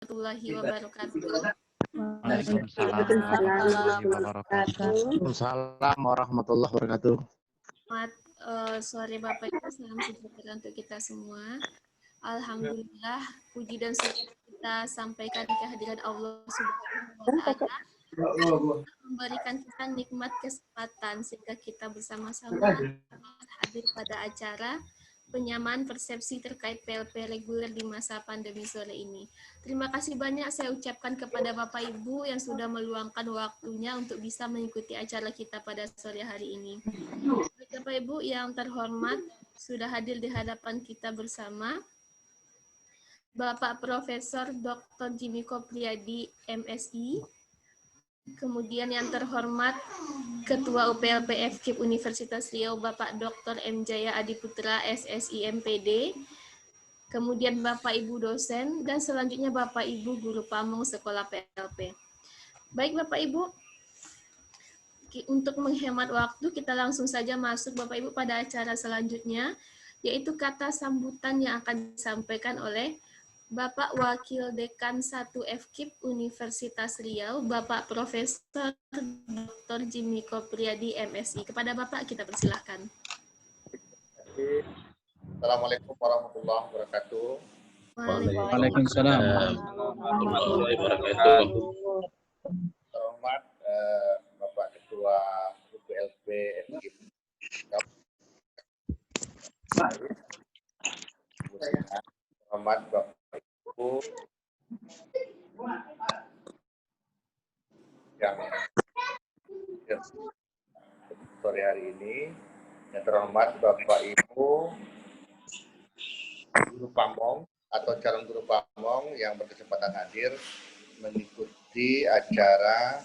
warahmatullahi wabarakatuh. Waalaikumsalam warahmatullahi wabarakatuh. Waalaikumsalam warahmatullahi wabarakatuh. Selamat sore Bapak Ibu, salam sejahtera untuk kita semua. Alhamdulillah, puji dan syukur kita sampaikan kehadiran Allah Subhanahu wa Ta'ala memberikan kita nikmat kesempatan sehingga kita bersama-sama hadir pada acara penyamaan persepsi terkait PLP reguler di masa pandemi sore ini. Terima kasih banyak saya ucapkan kepada Bapak Ibu yang sudah meluangkan waktunya untuk bisa mengikuti acara kita pada sore hari ini. Bapak Ibu yang terhormat, sudah hadir di hadapan kita bersama Bapak Profesor Dr. Jimmy Kopriyadi, MSI, kemudian yang terhormat Ketua UPLP FKIP Universitas Riau, Bapak Dr. M. Jaya Adiputra, SSI MPD, kemudian Bapak Ibu dosen, dan selanjutnya Bapak Ibu guru pamong sekolah PLP. Baik Bapak Ibu, untuk menghemat waktu, kita langsung saja masuk Bapak Ibu pada acara selanjutnya, yaitu kata sambutan yang akan disampaikan oleh Bapak Wakil Dekan 1 FKIP Universitas Riau, Bapak Profesor Dr. Jimmy Kopriyadi, MSI. Kepada Bapak kita persilahkan. Assalamualaikum warahmatullahi wabarakatuh. Waalaikumsalam warahmatullahi wabarakatuh. Selamat Bapak Ketua UPLP FKIP. Selamat Bapak Ibu yang sore hari ini, yang terhormat Bapak Ibu guru pamong atau calon guru pamong yang berkesempatan hadir mengikuti acara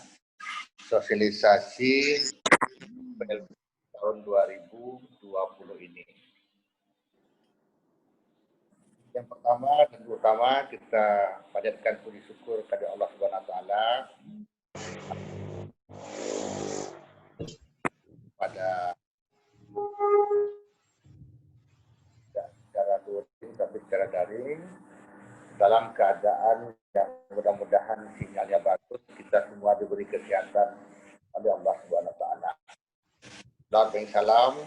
sosialisasi PLP tahun 2020 ini. Yang pertama dan terutama kita panjatkan puji syukur kepada Allah Subhanahu wa Ta'ala pada secara luring tapi secara daring dalam keadaan yang mudah-mudahan sinyalnya bagus, kita semua diberi kesehatan oleh Allah Subhanahu wa Ta'ala. Dan salam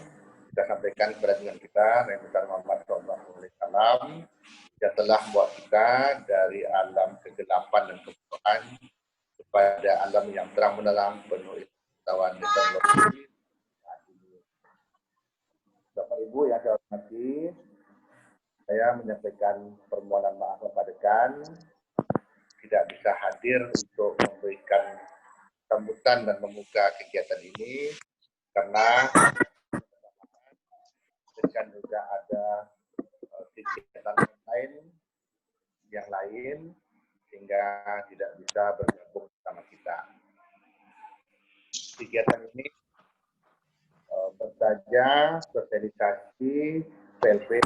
kita sampaikan kepada junjungan kita Nabi Muhammad SAW yang telah membawa kita dari alam kegelapan dan kebodohan kepada alam yang terang benderang penuh pengetahuan dan teknologi. Bapak Ibu yang saya hormati, saya menyampaikan permohonan maaf kepada tidak bisa hadir untuk memberikan sambutan dan membuka kegiatan ini karena dan juga ada kegiatan yang lain sehingga tidak bisa bergabung bersama kita. Kegiatan ini bersaja sosialisasi PLP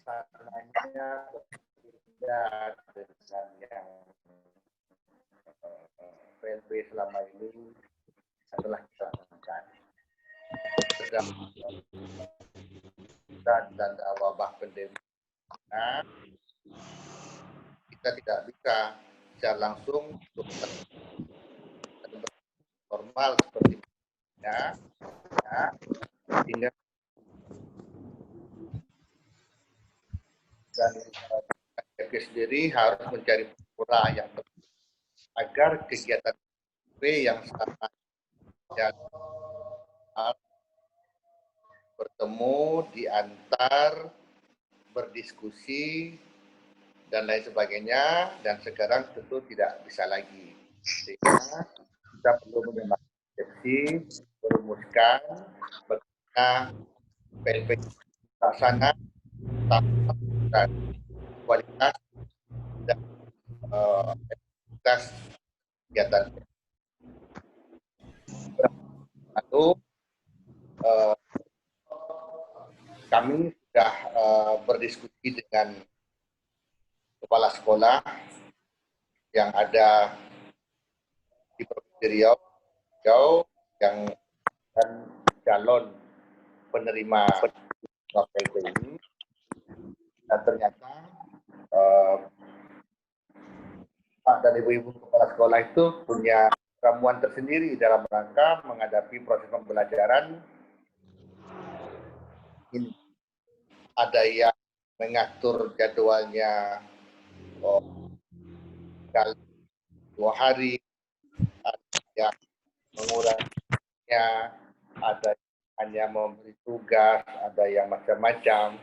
sananya tidak dengan yang PLP selama ini adalah kita lakukan. Dan wabah pandemi, nah, kita tidak bisa secara langsung normal seperti ya, sehingga dan sendiri harus mencari pola yang tepat agar kegiatan yang sangat bertemu, diantar, berdiskusi, dan lain sebagainya, dan sekarang tentu tidak bisa lagi. Sehingga kita perlu memahami, merumuskan bagaimana PLP laksana, dan kualitas dan efektivitas kegiatan. Lalu kami sudah berdiskusi dengan kepala sekolah yang ada di Provinsi Riau beliau yang kan calon penerima PLP ini, dan ternyata Pak dan Ibu-Ibu kepala sekolah itu punya ramuan tersendiri dalam rangka menghadapi proses pembelajaran. Ada yang mengatur jadwalnya kali 2 hari, ada yang menguranginya, ada yang hanya memberi tugas, ada yang macam-macam.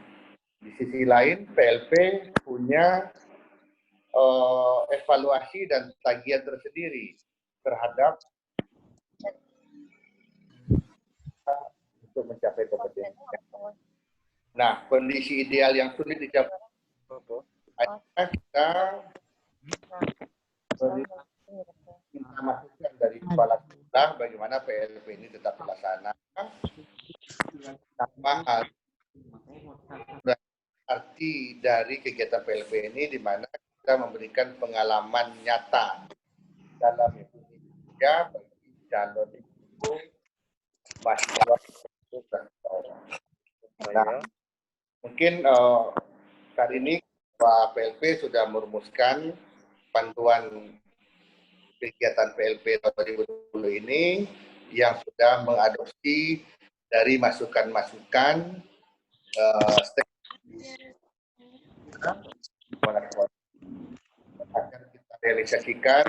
Di sisi lain, PLP punya evaluasi dan tagihan tersendiri terhadap untuk mencapai kompetensi. Nah, kondisi ideal yang sulit dicapai kita minta masukan dari kepala sekolah bagaimana PLP ini tetap terlaksana tanpa arti dari kegiatan PLP ini di mana kita memberikan pengalaman nyata dalam Indonesia bagi calon itu mahasiswa. Nah, mungkin saat ini Pak PLP sudah merumuskan panduan kegiatan PLP tahun 2020 ini yang sudah mengadopsi dari masukan-masukan akan kita realisasikan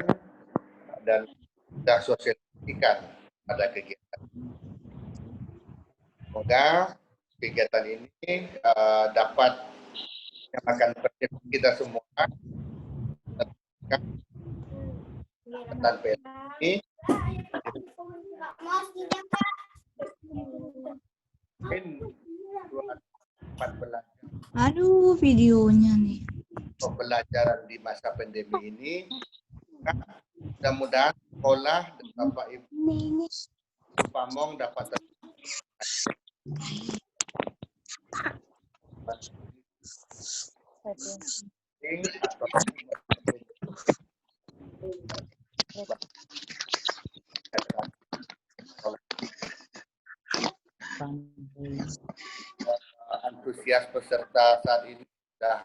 dan kita sosialisasikan pada kegiatan. Semoga kegiatan ini dapat menyamakan persepsi kita semua tentang PLP ini. Aduh, videonya nih. Pembelajaran di masa pandemi ini, mudah-mudahan sekolah dan Bapak Ibu Pamong dapat antusias peserta saat ini sudah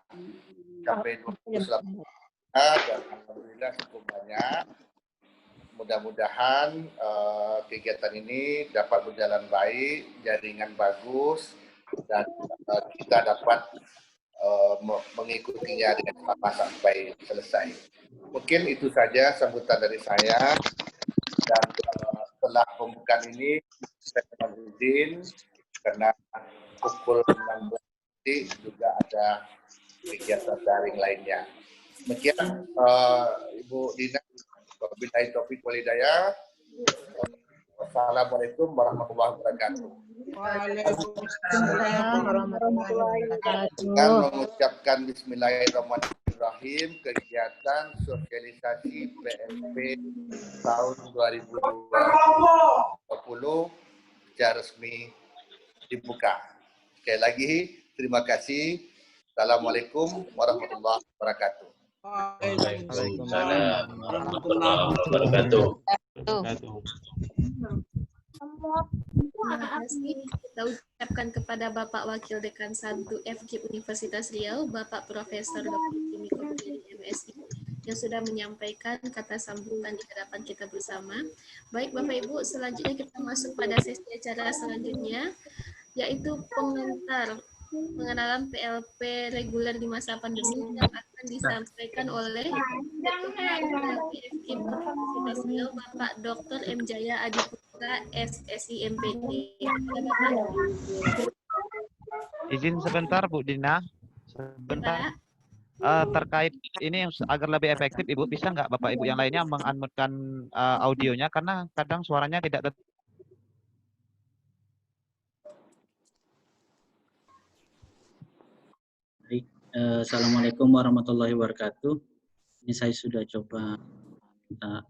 sampai 28 dan alhamdulillah cukup banyak. Mudah-mudahan kegiatan ini dapat berjalan baik, jaringan bagus, dan kita dapat mengikutinya dengan sama sampai selesai. Mungkin itu saja sambutan dari saya, dan setelah pembukaan ini saya mohon izin karena pukul 16 juga ada kegiatan daring lainnya. Demikian Ibu Dina, wabillahi taufiq wal hidayah. Wassalamualaikum warahmatullahi wabarakatuh. Waalaikumsalam warahmatullahi wabarakatuh. Dan mengucapkan bismillahirrahmanirrahim kegiatan sosialisasi PLP tahun 2020 secara resmi dibuka. Sekali lagi terima kasih. Assalamualaikum warahmatullahi wabarakatuh. Waalaikumsalam warahmatullahi wabarakatuh. Terima kasih kita ucapkan kepada Bapak Wakil Dekan 1 FG Universitas Riau, Bapak Profesor Dr. Jimmy Kobrili MSI, yang sudah menyampaikan kata sambutan di hadapan kita bersama. Baik Bapak Ibu, selanjutnya kita masuk pada sesi acara selanjutnya, yaitu pengenalan PLP reguler di masa pandemi yang akan disampaikan oleh Ketua PFK Universitas Riau, Bapak Dr. M. Jaya Adiputra, SSI MPD. Izin sebentar Bu Dina, sebentar. Terkait ini agar lebih efektif, Ibu bisa nggak Bapak Ibu yang lainnya mengunmute-kan audionya karena kadang suaranya tidak Baik, Assalamualaikum warahmatullahi wabarakatuh. Ini saya sudah coba minta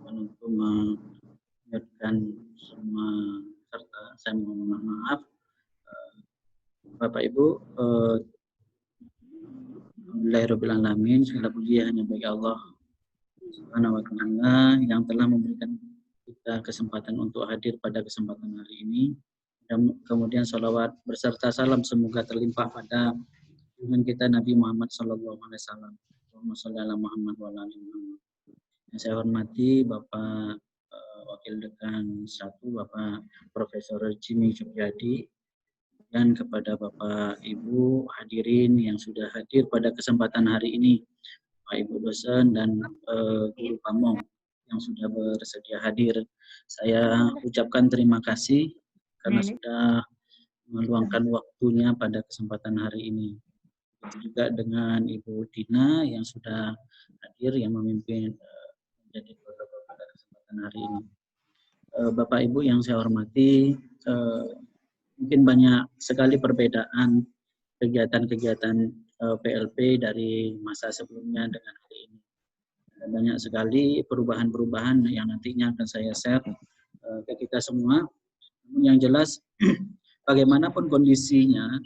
untuk mengingatkan semua peserta. Saya mohon maaf, Bapak Ibu. Alhamdulillahirrahmanirrahim. Segala puji hanya bagi Allah Subhanahu wa Ta'ala yang telah memberikan kita kesempatan untuk hadir pada kesempatan hari ini. Dan kemudian salawat berserta salam semoga terlimpah pada junjungan kita Nabi Muhammad Sallallahu Alaihi Wasallam. Allahumma sholli ala Muhammad wa ala ali Muhammad. Yang saya hormati Bapak Wakil Dekan 1 Bapak Profesor Jimmy Jubyadi, dan kepada Bapak Ibu hadirin yang sudah hadir pada kesempatan hari ini, Pak Ibu dosen dan guru pamong yang sudah bersedia hadir. Saya ucapkan terima kasih karena sudah meluangkan waktunya pada kesempatan hari ini. Begitu juga dengan Ibu Dina yang sudah hadir, yang memimpin menjadi protokol pada kesempatan hari ini. Bapak Ibu yang saya hormati, mungkin banyak sekali perbedaan kegiatan-kegiatan PLP dari masa sebelumnya dengan hari ini. Banyak sekali perubahan-perubahan yang nantinya akan saya share ke kita semua. Yang jelas bagaimanapun kondisinya,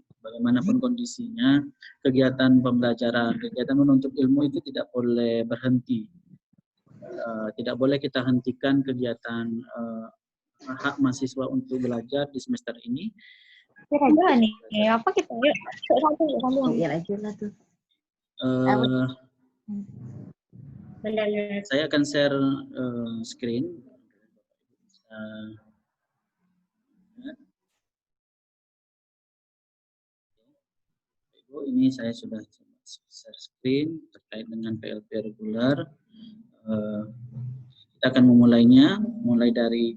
kegiatan pembelajaran, kegiatan menuntut ilmu itu tidak boleh berhenti. Tidak boleh kita hentikan kegiatan hak mahasiswa untuk belajar di semester ini. Kira-kira nih, apa kita ya aja lah tuh. Saya akan share screen. Ini saya sudah share screen terkait dengan PLP reguler. Kita akan memulainya mulai dari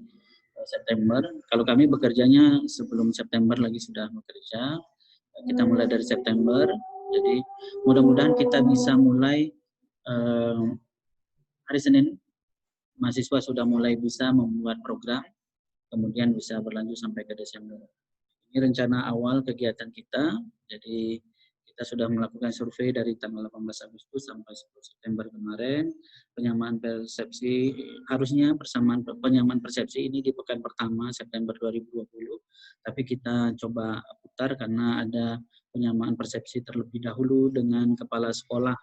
September. Kalau kami bekerjanya sebelum September lagi sudah bekerja. Kita mulai dari September. Jadi mudah-mudahan kita bisa mulai hari Senin. Mahasiswa sudah mulai bisa membuat program, kemudian bisa berlanjut sampai ke Desember. Ini rencana awal kegiatan kita. Jadi kita sudah melakukan survei dari tanggal 18 Agustus sampai 10 September kemarin. Penyamaan persepsi, harusnya penyamaan persepsi ini di pekan pertama September 2020. Tapi kita coba putar karena ada penyamaan persepsi terlebih dahulu dengan kepala sekolah.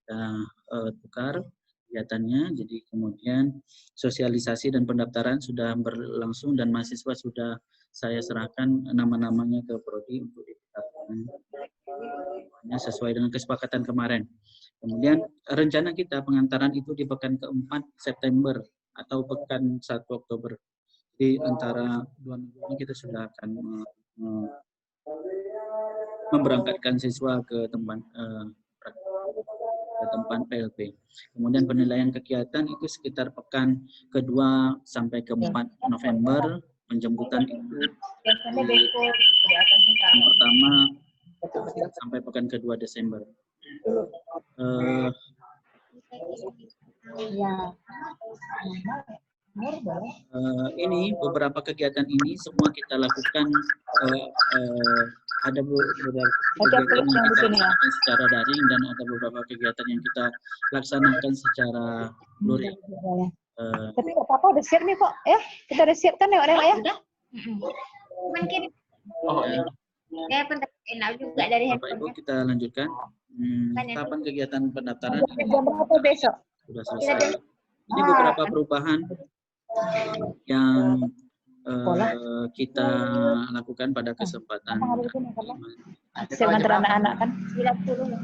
Kita tukar kegiatannya, jadi kemudian sosialisasi dan pendaftaran sudah berlangsung dan mahasiswa sudah saya serahkan nama-namanya ke Prodi untuk didaftarkan sesuai dengan kesepakatan kemarin. Kemudian rencana kita pengantaran itu di pekan ke-4 September atau pekan 1 Oktober. Jadi antara 2 minggu ini kita sudah akan memberangkatkan siswa ke tempat PLP. Kemudian penilaian kegiatan itu sekitar pekan ke-2 sampai ke-4 November. Penjemputan itu yang pertama sampai pekan ke-2 Desember. Ini beberapa kegiatan ini semua kita lakukan, ada beberapa kegiatan yang kita lakukan secara daring dan ada beberapa kegiatan yang kita laksanakan secara luring. Tapi nggak apa-apa, udah siap nih kok. Kita udah siap kan ya, ya? Cuman kirim. Oh ya. Ya, enak juga dari Bapak Ibu kita lanjutkan. Kapan kegiatan pendaftaran Jam berapa besok? sudah selesai. Ini beberapa perubahan yang kita lakukan pada kesempatan. Siap ngantar anak-anak kan? 90.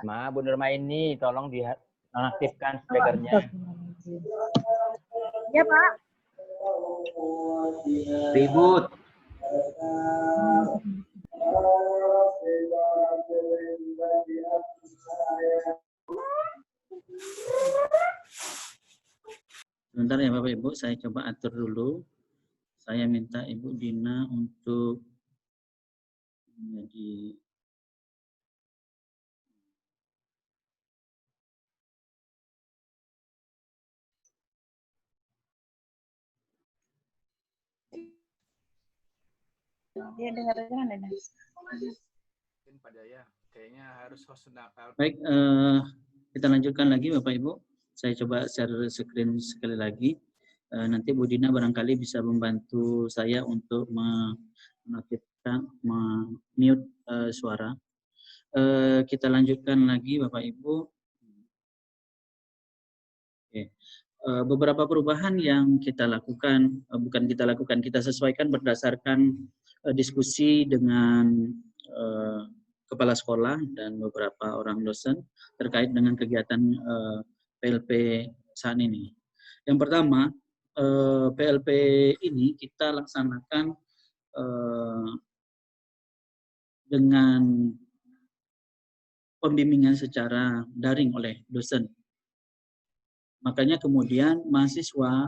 Ma, Bu Nurma ini tolong nonaktifkan speakernya. Ya, Pak. Ribut. Sebentar ya Bapak Ibu, saya coba atur dulu. Saya minta Ibu Dina untuk menjadi Dia dengar-dengar ada. Kayaknya harus host. Baik, kita lanjutkan lagi Bapak Ibu. Saya coba share screen sekali lagi. Nanti Bu Dina barangkali bisa membantu saya untuk menaktifkan, mute suara. Kita lanjutkan lagi Bapak Ibu. Oke. beberapa perubahan yang kita lakukan, bukan kita lakukan, kita sesuaikan berdasarkan diskusi dengan kepala sekolah dan beberapa orang dosen terkait dengan kegiatan PLP saat ini. Yang pertama, PLP ini kita laksanakan dengan pembimbingan secara daring oleh dosen. Makanya kemudian mahasiswa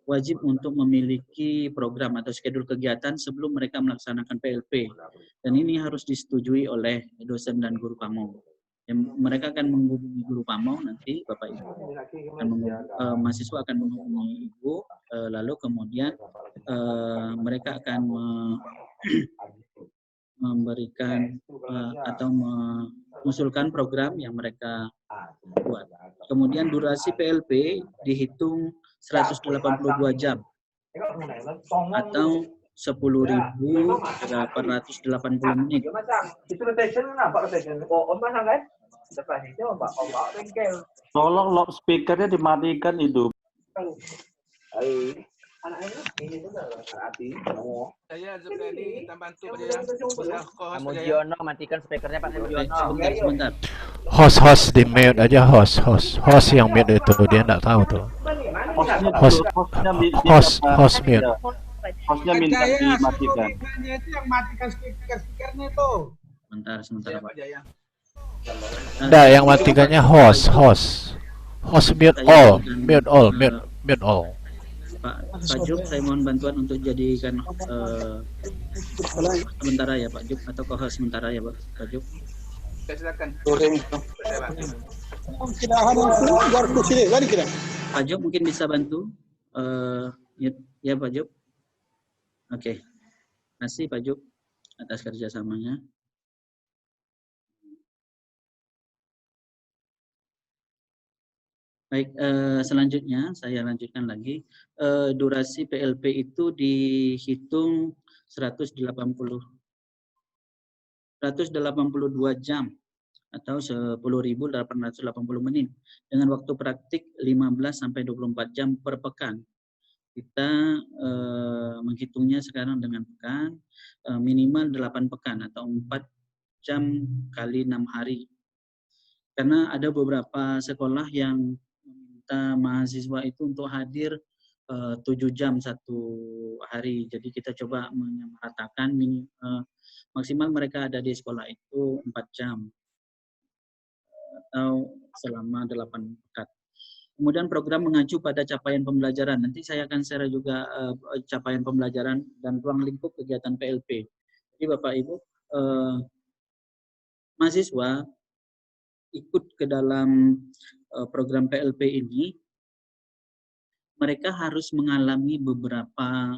wajib untuk memiliki program atau schedule kegiatan sebelum mereka melaksanakan PLP. Dan ini harus disetujui oleh dosen dan guru pamong. Mereka akan menghubungi guru pamong nanti, Bapak Ibu. Mahasiswa akan menghubungi Ibu, lalu kemudian mereka akan memberikan atau mengusulkan program yang mereka buat. Kemudian durasi PLP dihitung 182 jam atau 10.880 menit. Tolong loudspeakernya dimatikan itu. Mujiono matikan speakernya Pak Mujiono. Sebentar. Host di mute aja, host yang mute itu dia nggak tahu tuh. Host mute. Hostnya minta dimatikan. Itu yang matikan speakernya itu. Sebentar Pak. Nggak, yang matikannya host mute all. Pak Juk, saya mohon bantuan untuk jadikan sementara ya Pak Juk, atau co-host sementara ya Pak Juk. Silakan. Pak Juk mungkin bisa bantu ya Pak Juk. Oke. Terima kasih Pak Juk atas kerjasamanya. Baik, selanjutnya saya lanjutkan lagi. Durasi PLP itu dihitung 182 jam atau 10.880 menit dengan waktu praktik 15 sampai 24 jam per pekan. Kita menghitungnya sekarang dengan pekan, minimal 8 pekan atau 4 jam kali 6 hari. Karena ada beberapa sekolah yang meminta mahasiswa itu untuk hadir 7 jam satu hari. Jadi kita coba menyamaratakan maksimal mereka ada di sekolah itu 4 jam atau selama 8 pekan. Kemudian program mengacu pada capaian pembelajaran. Nanti saya akan share juga capaian pembelajaran dan ruang lingkup kegiatan PLP. Jadi Bapak Ibu, mahasiswa ikut ke dalam program PLP ini, mereka harus mengalami beberapa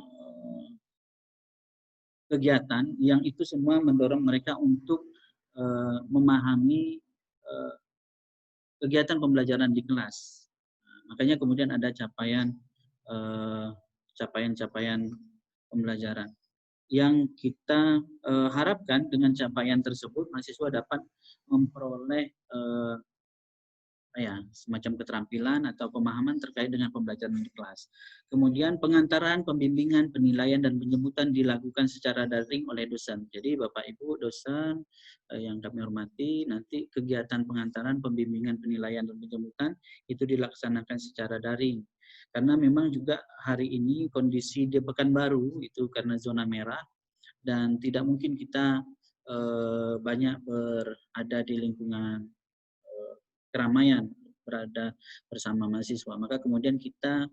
kegiatan yang itu semua mendorong mereka untuk memahami kegiatan pembelajaran di kelas. Makanya kemudian ada capaian pembelajaran yang kita harapkan dengan capaian tersebut mahasiswa dapat memperoleh semacam keterampilan atau pemahaman terkait dengan pembelajaran di kelas. Kemudian pengantaran, pembimbingan, penilaian, dan penjemputan dilakukan secara daring oleh dosen. Jadi Bapak Ibu dosen yang kami hormati, nanti kegiatan pengantaran, pembimbingan, penilaian, dan penjemputan itu dilaksanakan secara daring. Karena memang juga hari ini kondisi di Pekanbaru itu karena zona merah dan tidak mungkin kita banyak berada di lingkungan keramaian, berada bersama mahasiswa. Maka kemudian kita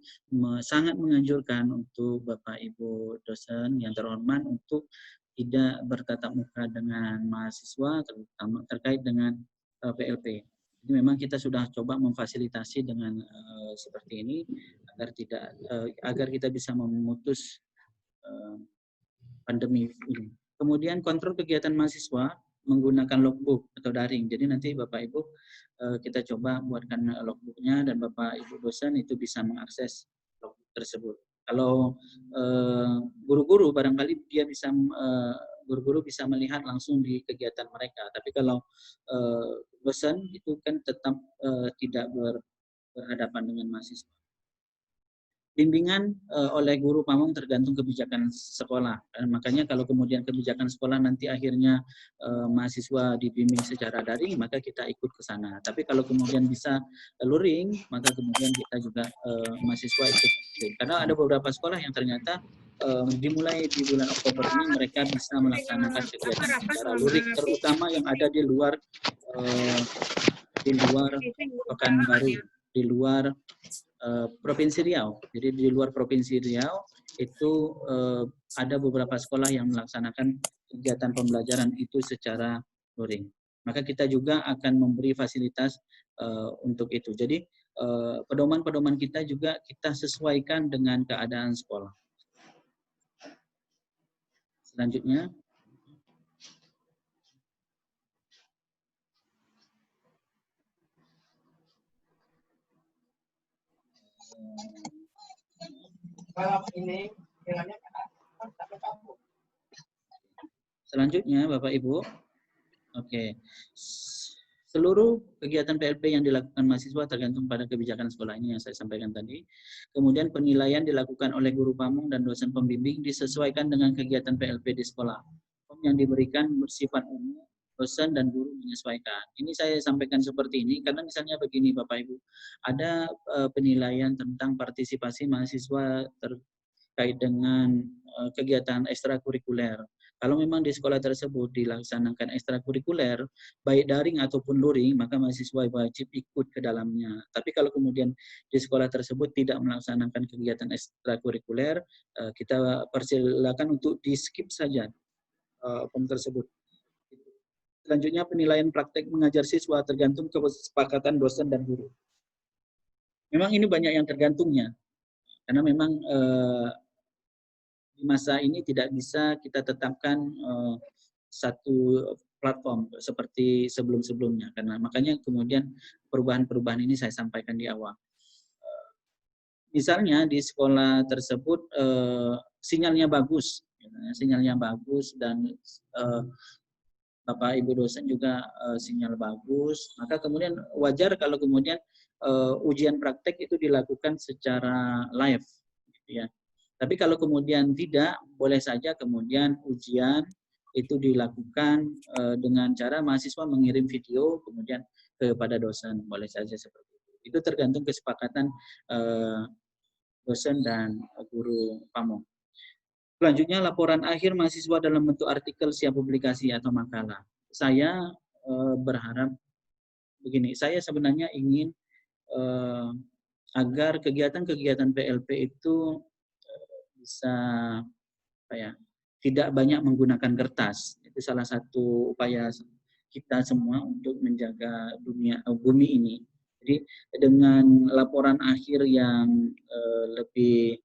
sangat menganjurkan untuk Bapak Ibu dosen yang terhormat untuk tidak bertatap muka dengan mahasiswa, terutama terkait dengan PLP. Jadi memang kita sudah coba memfasilitasi dengan seperti ini agar kita bisa memutus pandemi ini. Kemudian kontrol kegiatan mahasiswa menggunakan logbook atau daring. Jadi nanti Bapak Ibu kita coba buatkan logbooknya dan Bapak Ibu dosen itu bisa mengakses logbook tersebut. Kalau guru-guru barangkali dia bisa guru-guru bisa melihat langsung di kegiatan mereka. Tapi kalau dosen itu kan tetap tidak berhadapan dengan mahasiswa. bimbingan oleh guru pamong tergantung kebijakan sekolah. Makanya kalau kemudian kebijakan sekolah nanti akhirnya mahasiswa dibimbing secara daring, maka kita ikut ke sana. Tapi kalau kemudian bisa luring, maka kemudian kita juga mahasiswa ikut. Karena ada beberapa sekolah yang ternyata dimulai di bulan Oktober ini mereka bisa melaksanakan kegiatan secara luring, terutama yang ada di luar Pekanbaru, di luar Provinsi Riau. Jadi di luar Provinsi Riau itu ada beberapa sekolah yang melaksanakan kegiatan pembelajaran itu secara luring. Maka kita juga akan memberi fasilitas untuk itu. Jadi pedoman-pedoman kita juga kita sesuaikan dengan keadaan sekolah. Selanjutnya, Bapak Ibu, oke. Seluruh kegiatan PLP yang dilakukan mahasiswa tergantung pada kebijakan sekolah ini yang saya sampaikan tadi. Kemudian penilaian dilakukan oleh guru pamong dan dosen pembimbing disesuaikan dengan kegiatan PLP di sekolah. Form yang diberikan bersifat umum, dosen dan guru menyesuaikan. Ini saya sampaikan seperti ini karena misalnya begini Bapak Ibu, ada penilaian tentang partisipasi mahasiswa terkait dengan kegiatan ekstrakurikuler. Kalau memang di sekolah tersebut dilaksanakan ekstrakurikuler, baik daring ataupun luring, maka mahasiswa wajib ikut ke dalamnya. Tapi kalau kemudian di sekolah tersebut tidak melaksanakan kegiatan ekstrakurikuler, kita persilakan untuk di-skip saja form tersebut. Selanjutnya penilaian praktek mengajar siswa tergantung kesepakatan dosen dan guru. Memang ini banyak yang tergantungnya, karena memang di masa ini tidak bisa kita tetapkan satu platform seperti sebelum-sebelumnya. Karena makanya kemudian perubahan-perubahan ini saya sampaikan di awal. Misalnya di sekolah tersebut sinyalnya bagus dan Bapak Ibu dosen juga sinyal bagus, maka kemudian wajar kalau kemudian ujian praktek itu dilakukan secara live, gitu ya. Tapi kalau kemudian tidak, boleh saja kemudian ujian itu dilakukan dengan cara mahasiswa mengirim video kemudian kepada dosen, boleh saja seperti itu. Itu tergantung kesepakatan dosen dan guru pamong. Selanjutnya laporan akhir mahasiswa dalam bentuk artikel siap publikasi atau makalah. Saya berharap begini, saya sebenarnya ingin agar kegiatan-kegiatan PLP itu bisa tidak banyak menggunakan kertas. Itu salah satu upaya kita semua untuk menjaga bumi ini. Jadi dengan laporan akhir yang lebih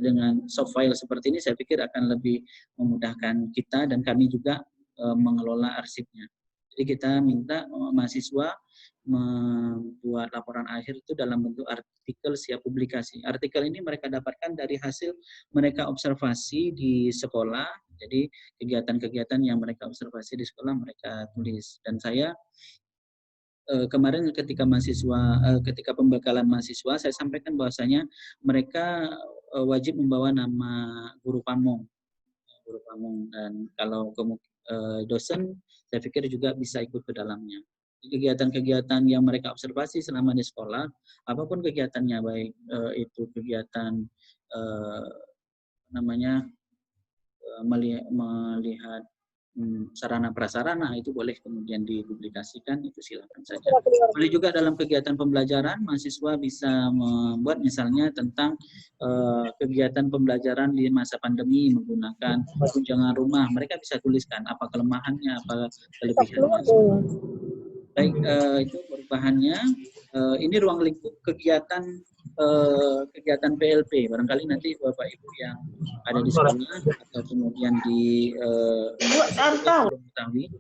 dengan soft file seperti ini, saya pikir akan lebih memudahkan kita dan kami juga mengelola arsipnya. Jadi kita minta mahasiswa membuat laporan akhir itu dalam bentuk artikel siap publikasi. Artikel ini mereka dapatkan dari hasil mereka observasi di sekolah. Jadi kegiatan-kegiatan yang mereka observasi di sekolah mereka tulis. Dan saya kemarin ketika pembekalan mahasiswa, saya sampaikan bahwasanya mereka wajib membawa nama guru pamong, dan kalau dosen, saya pikir juga bisa ikut ke dalamnya. Kegiatan-kegiatan yang mereka observasi selama di sekolah, apapun kegiatannya, baik itu kegiatan melihat sarana prasarana, itu boleh kemudian dipublikasikan, itu silakan saja. Boleh juga dalam kegiatan pembelajaran mahasiswa bisa membuat misalnya tentang kegiatan pembelajaran di masa pandemi menggunakan tunjangan rumah, mereka bisa tuliskan apa kelemahannya, apa kelebihannya. Baik, itu perubahannya. Ini ruang lingkup kegiatan PLP. Barangkali nanti Bapak Ibu yang ada di sekolah atau kemudian di mengetahui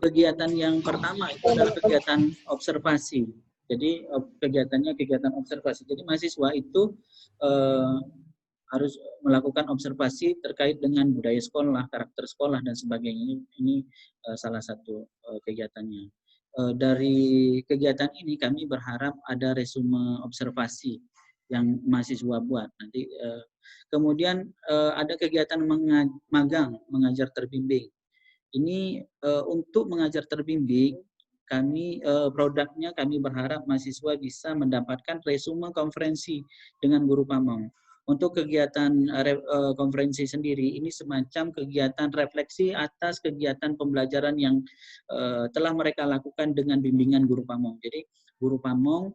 kegiatan yang pertama itu adalah kegiatan observasi. Jadi kegiatannya kegiatan observasi. Jadi mahasiswa itu harus melakukan observasi terkait dengan budaya sekolah, karakter sekolah dan sebagainya. Ini salah satu kegiatannya. Dari kegiatan ini kami berharap ada resume observasi yang mahasiswa buat. Nanti kemudian ada kegiatan magang mengajar terbimbing. Ini untuk mengajar terbimbing kami produknya kami berharap mahasiswa bisa mendapatkan resume konferensi dengan guru pamong. Untuk kegiatan konferensi sendiri ini semacam kegiatan refleksi atas kegiatan pembelajaran yang telah mereka lakukan dengan bimbingan guru pamong. Jadi guru pamong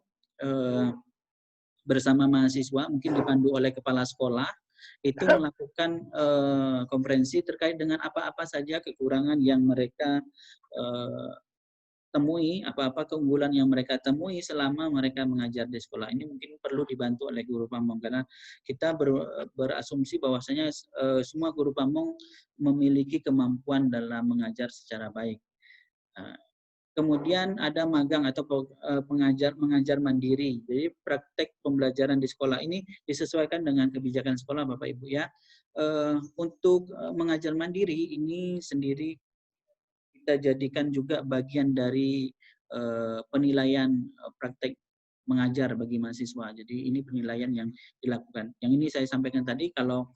bersama mahasiswa mungkin dipandu oleh kepala sekolah itu melakukan konferensi terkait dengan apa-apa saja kekurangan yang mereka temui, apa-apa keunggulan yang mereka temui selama mereka mengajar di sekolah. Ini mungkin perlu dibantu oleh guru pamong karena kita berasumsi bahwasanya semua guru pamong memiliki kemampuan dalam mengajar secara baik. Kemudian ada magang atau mengajar mandiri. Jadi praktek pembelajaran di sekolah ini disesuaikan dengan kebijakan sekolah Bapak Ibu ya. Untuk mengajar mandiri ini sendiri kita jadikan juga bagian dari penilaian praktek mengajar bagi mahasiswa. Jadi ini penilaian yang dilakukan. Yang ini saya sampaikan tadi, kalau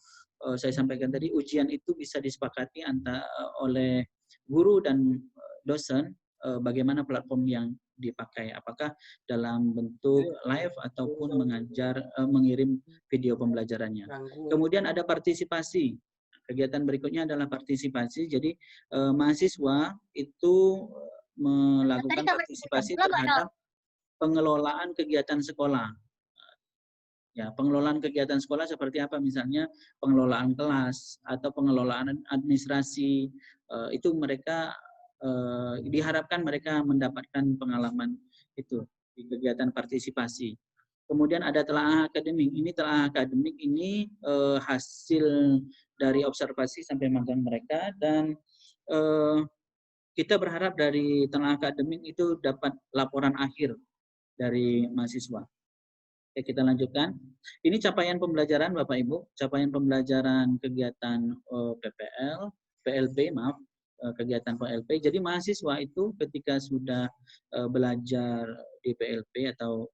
saya sampaikan tadi ujian itu bisa disepakati antara oleh guru dan dosen bagaimana platform yang dipakai, apakah dalam bentuk live ataupun mengirim video pembelajarannya. Kemudian ada partisipasi. Kegiatan berikutnya adalah partisipasi. Jadi mahasiswa itu melakukan partisipasi terhadap pengelolaan kegiatan sekolah. Ya, pengelolaan kegiatan sekolah seperti apa? Misalnya pengelolaan kelas atau pengelolaan administrasi. Itu mereka diharapkan mereka mendapatkan pengalaman itu di kegiatan partisipasi. Kemudian ada telaah akademik. Ini telaah akademik ini hasil dari observasi sampai magang mereka, dan kita berharap dari telaah akademik itu dapat laporan akhir dari mahasiswa. Oke, kita lanjutkan. Ini capaian pembelajaran Bapak Ibu, capaian pembelajaran kegiatan PLP, kegiatan PLP. Jadi mahasiswa itu ketika sudah belajar di PLP atau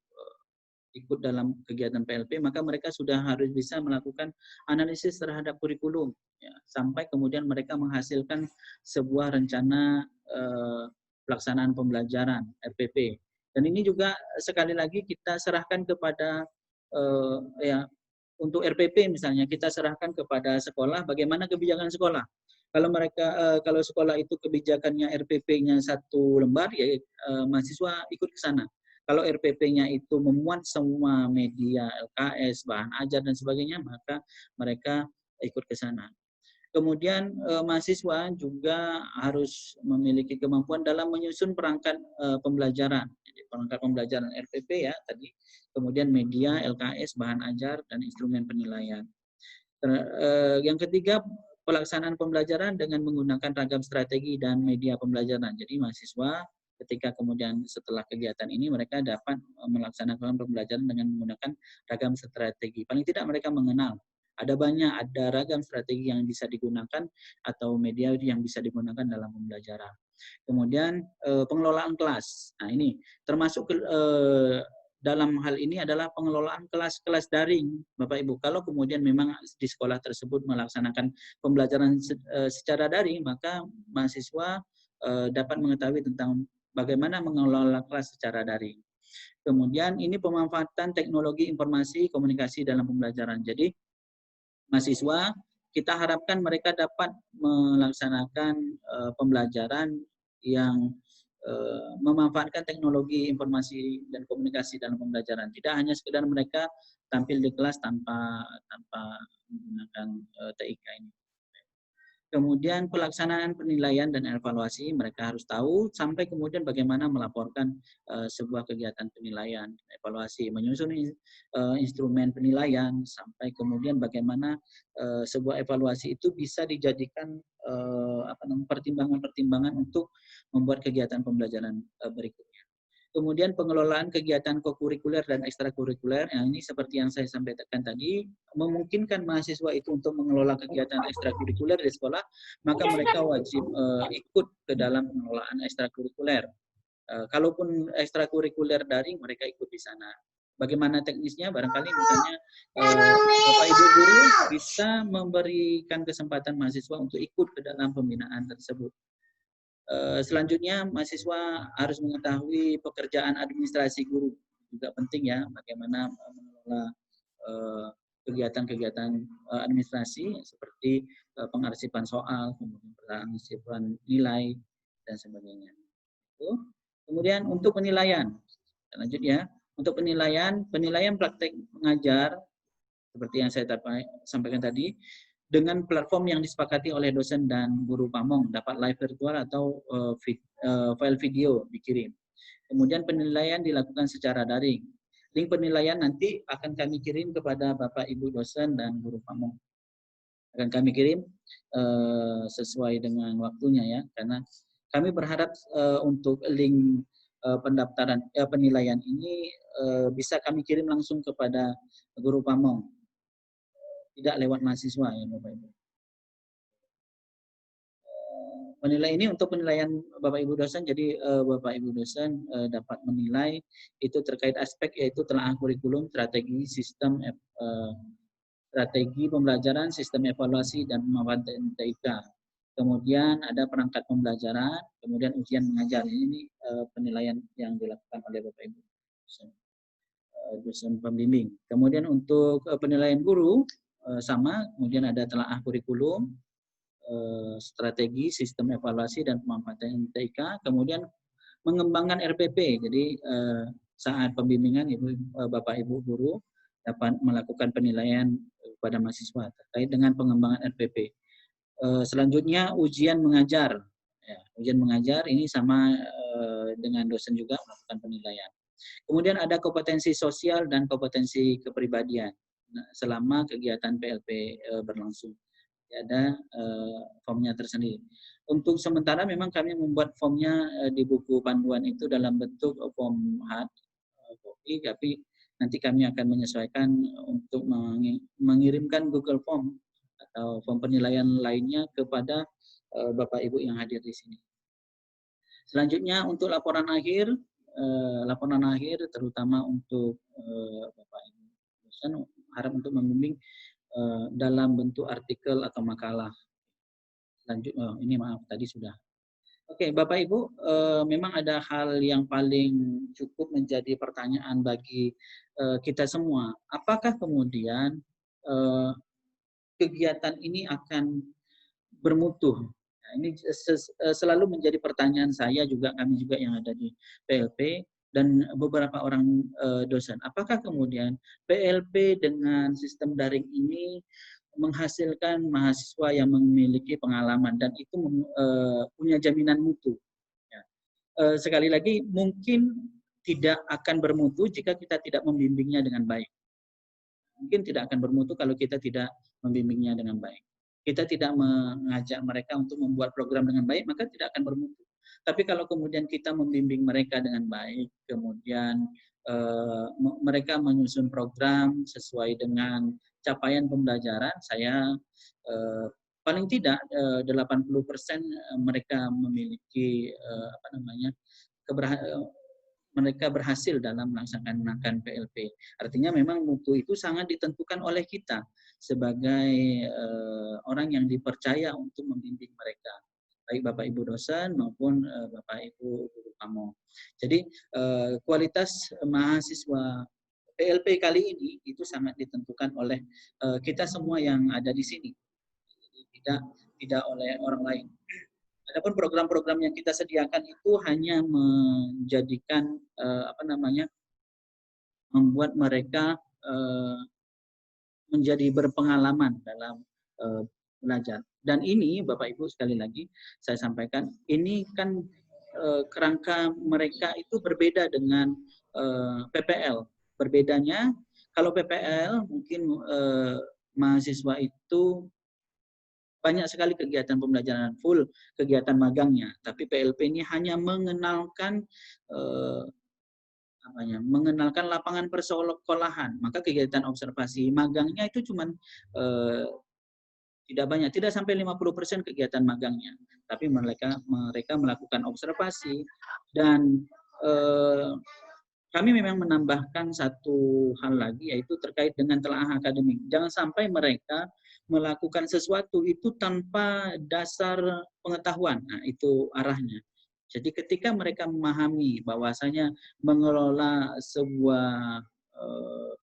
ikut dalam kegiatan PLP, maka mereka sudah harus bisa melakukan analisis terhadap kurikulum, ya, sampai kemudian mereka menghasilkan sebuah rencana pelaksanaan pembelajaran RPP. Dan ini juga sekali lagi kita serahkan kepada ya, untuk RPP misalnya kita serahkan kepada sekolah bagaimana kebijakan sekolah. Kalau kalau sekolah itu kebijakannya RPP-nya 1 lembar, ya mahasiswa ikut ke sana. Kalau RPP-nya itu memuat semua media, LKS, bahan ajar dan sebagainya, maka mereka ikut ke sana. Kemudian mahasiswa juga harus memiliki kemampuan dalam menyusun perangkat pembelajaran. Jadi perangkat pembelajaran RPP ya tadi, kemudian media, LKS, bahan ajar dan instrumen penilaian. Yang ketiga, pelaksanaan pembelajaran dengan menggunakan ragam strategi dan media pembelajaran. Jadi mahasiswa ketika kemudian setelah kegiatan ini mereka dapat melaksanakan pembelajaran dengan menggunakan ragam strategi. Paling tidak mereka mengenal ada ragam strategi yang bisa digunakan atau media yang bisa digunakan dalam pembelajaran. Kemudian pengelolaan kelas. Nah ini termasuk dalam hal ini adalah pengelolaan kelas-kelas daring, Bapak Ibu. Kalau kemudian memang di sekolah tersebut melaksanakan pembelajaran secara daring, maka mahasiswa dapat mengetahui tentang bagaimana mengelola kelas secara daring. Kemudian ini pemanfaatan teknologi informasi komunikasi dalam pembelajaran. Jadi mahasiswa kita harapkan mereka dapat melaksanakan pembelajaran yang memanfaatkan teknologi informasi dan komunikasi dalam pembelajaran. Tidak hanya sekedar mereka tampil di kelas tanpa menggunakan TIK ini. Kemudian pelaksanaan penilaian dan evaluasi mereka harus tahu, sampai kemudian bagaimana melaporkan sebuah kegiatan penilaian, evaluasi, menyusun instrumen penilaian, sampai kemudian bagaimana sebuah evaluasi itu bisa dijadikan pertimbangan-pertimbangan untuk membuat kegiatan pembelajaran berikutnya. Kemudian pengelolaan kegiatan kokurikuler dan ekstrakurikuler, yang ini seperti yang saya sampaikan tadi, memungkinkan mahasiswa itu untuk mengelola kegiatan ekstrakurikuler di sekolah, maka mereka wajib ikut ke dalam pengelolaan ekstrakurikuler. Kalaupun ekstrakurikuler daring, mereka ikut di sana. Bagaimana teknisnya? Barangkali misalnya Bapak Ibu guru bisa memberikan kesempatan mahasiswa untuk ikut ke dalam pembinaan tersebut. Selanjutnya mahasiswa harus mengetahui pekerjaan administrasi guru, juga penting ya, bagaimana mengelola kegiatan-kegiatan administrasi seperti pengarsipan soal, kemudian pengarsipan nilai dan sebagainya. Kemudian untuk penilaian, lanjut ya, untuk penilaian praktek mengajar seperti yang saya sampaikan tadi, dengan platform yang disepakati oleh dosen dan guru pamong, dapat live virtual atau file video dikirim. Kemudian penilaian dilakukan secara daring. Link penilaian nanti akan kami kirim kepada Bapak Ibu dosen dan guru pamong. Akan kami kirim sesuai dengan waktunya ya, karena kami berharap untuk link pendaftaran penilaian ini bisa kami kirim langsung kepada guru pamong, tidak lewat mahasiswa ya Bapak Ibu. Penilaian ini untuk penilaian Bapak Ibu dosen, jadi Bapak Ibu dosen dapat menilai itu terkait aspek yaitu telaah kurikulum, strategi, sistem strategi pembelajaran, sistem evaluasi dan pemanfaatan TIK. Kemudian ada perangkat pembelajaran, kemudian ujian mengajar. Ini penilaian yang dilakukan oleh Bapak Ibu dosen pembimbing. Kemudian untuk penilaian guru sama, kemudian ada telaah kurikulum, strategi, sistem evaluasi dan pemanfaatan TIK, kemudian mengembangkan RPP. Jadi saat pembimbingan Bapak Ibu guru dapat melakukan penilaian kepada mahasiswa terkait dengan pengembangan RPP. Selanjutnya ujian mengajar. Ya, ujian mengajar ini sama dengan dosen juga melakukan penilaian. Kemudian ada kompetensi sosial dan kompetensi kepribadian selama kegiatan PLP berlangsung. Ada formnya tersendiri. Untuk sementara memang kami membuat formnya di buku panduan itu dalam bentuk form hard copy, tapi nanti kami akan menyesuaikan untuk mengirimkan Google Form atau form penilaian lainnya kepada Bapak Ibu yang hadir di sini. Selanjutnya untuk laporan akhir terutama untuk Bapak Ibu dosen harap untuk membimbing dalam bentuk artikel atau makalah. Ini maaf tadi sudah. Oke, Bapak Ibu, memang ada hal yang paling cukup menjadi pertanyaan bagi kita semua. Apakah kemudian kegiatan ini akan bermutu? Nah, ini selalu menjadi pertanyaan saya juga, kami juga yang ada di PLP dan beberapa orang dosen. Apakah kemudian PLP dengan sistem daring ini menghasilkan mahasiswa yang memiliki pengalaman dan itu punya jaminan mutu? Ya. Sekali lagi, mungkin tidak akan bermutu jika kita tidak membimbingnya dengan baik. Mungkin tidak akan bermutu kalau kita tidak membimbingnya dengan baik. Kita tidak mengajak mereka untuk membuat program dengan baik, maka tidak akan bermutu. Tapi kalau kemudian kita membimbing mereka dengan baik, kemudian mereka menyusun program sesuai dengan capaian pembelajaran, saya paling tidak 80% mereka memiliki mereka berhasil dalam melaksanakan PLP. Artinya memang mutu itu sangat ditentukan oleh kita sebagai orang yang dipercaya untuk membimbing mereka, baik Bapak Ibu dosen maupun Bapak Ibu guru pamong. Jadi kualitas mahasiswa PLP kali ini itu sangat ditentukan oleh kita semua yang ada di sini, jadi tidak oleh orang lain. Adapun program-program yang kita sediakan itu hanya menjadikan membuat mereka menjadi berpengalaman dalam belajar. Dan ini Bapak Ibu sekali lagi saya sampaikan, ini kan kerangka mereka itu berbeda dengan PPL. Berbedanya kalau PPL mungkin mahasiswa itu banyak sekali kegiatan pembelajaran full, kegiatan magangnya. Tapi PLP ini hanya mengenalkan mengenalkan lapangan persekolahan. Maka kegiatan observasi magangnya itu cuma tidak banyak, tidak sampai 50% kegiatan magangnya. Tapi mereka melakukan observasi dan kami memang menambahkan satu hal lagi, yaitu terkait dengan telaah akademik. Jangan sampai mereka melakukan sesuatu itu tanpa dasar pengetahuan. Nah, itu arahnya. Jadi ketika mereka memahami bahwasanya mengelola sebuah